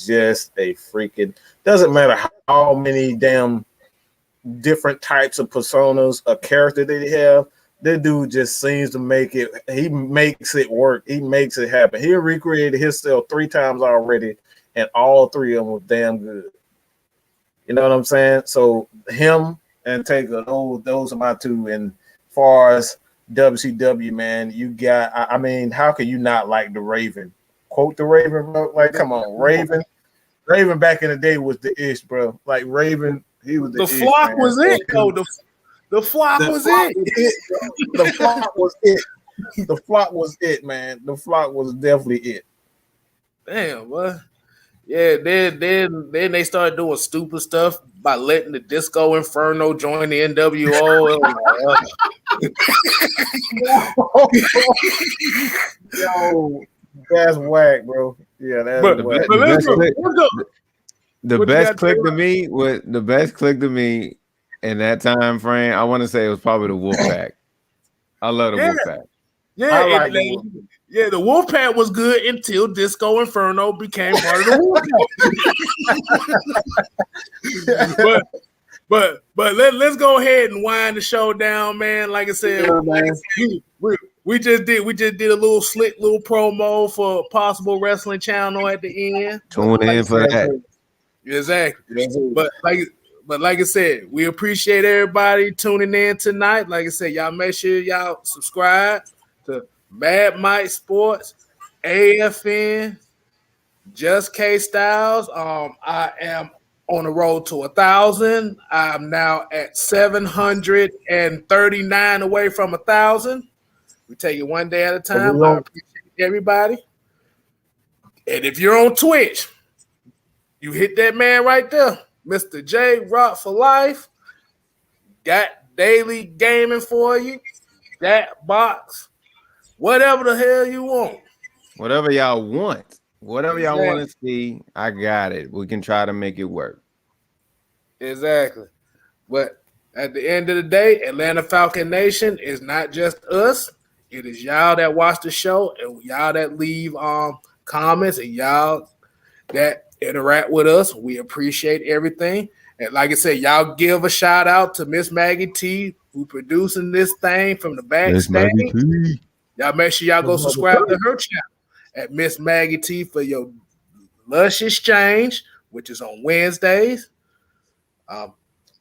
just a freaking. Doesn't matter how many damn different types of personas, a character that he have. That dude just seems to make it. He makes it work. He makes it happen. He recreated himself 3 times already, and all 3 of them was damn good. You know what I'm saying? So him and Taker, those are my 2. And far as WCW, man, you got. I mean, how can you not like the Raven? Quote the Raven, bro. Like, come on, Raven. Raven back in the day was the ish, bro. Like Raven, he was the ish, Flock man. was it, though. The flock was it. The flock was it. The flock was it, man. The flock was definitely it. Damn, what? Yeah, then they started doing stupid stuff by letting the Disco Inferno join the NWO. Yo, that's whack, bro. Yeah, that's whack. The best click to me in that time frame, I want to say it was probably the Wolfpack. I love the Wolfpack. Yeah, the Wolfpack was good until Disco Inferno became part of the Wolfpack. but let's go ahead and wind the show down, man. Like I said, we just did a little slick little promo for Possible Wrestling Channel at the end. Tune in for that. Exactly. But like I said, we appreciate everybody tuning in tonight. Like I said, y'all make sure y'all subscribe to Mad Mike Sports, AFN, Just Kstylz. I am on the road to 1,000. I'm now at 739 away from 1,000. We take it one day at a time. I appreciate everybody. And if you're on Twitch, you hit that man right there. Mr. J Rock for life. Got daily gaming for you. That box. Whatever the hell you want. Whatever y'all want. Whatever y'all want to see, I got it. We can try to make it work. Exactly. But at the end of the day, Atlanta Falcon Nation is not just us. It is y'all that watch the show and y'all that leave comments and y'all that interact with us. We appreciate everything. And like I said, y'all give a shout out to Miss Maggie T, who producing this thing from the backstage. Y'all make sure y'all go subscribe to her channel at Miss Maggie T for your Lush Exchange, which is on Wednesdays.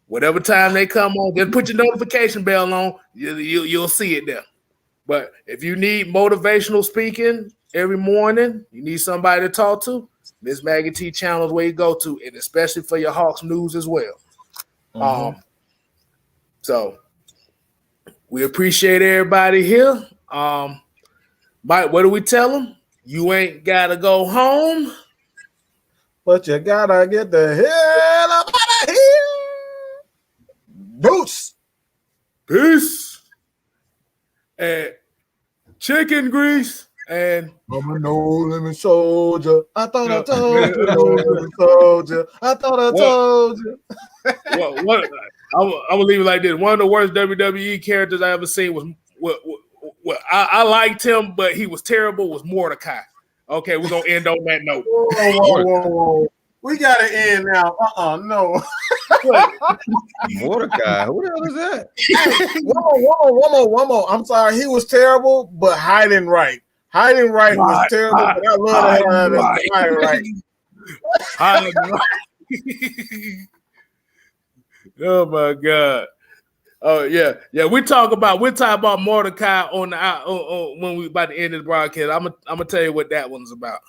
Whatever time they come on, just put your notification bell on. You'll see it there. But if you need motivational speaking every morning, you need somebody to talk to, Miss Maggie T channel is where you go to, and especially for your Hawks news as well. So we appreciate everybody here. Mike, what do we tell them? You ain't gotta go home, but you gotta get the hell out of here. Boots. Peace. And chicken grease. And I'm a no-limit soldier. I thought I told you, no-limit soldier. I thought I told you. What? I'm gonna leave it like this. One of the worst WWE characters I ever seen was I liked him, but he was terrible. Was Mordecai? Okay, we're gonna end on that note. Whoa. We gotta end now. No. Mordecai, who the hell is that? Hey, one more. I'm sorry, he was terrible, but hiding right. Hiding right was terrible, but I love the hell out of hiding right. Hiding right. Oh my God. Oh yeah. We talk about Mordecai on the when we about to end this broadcast. I'm gonna tell you what that one's about.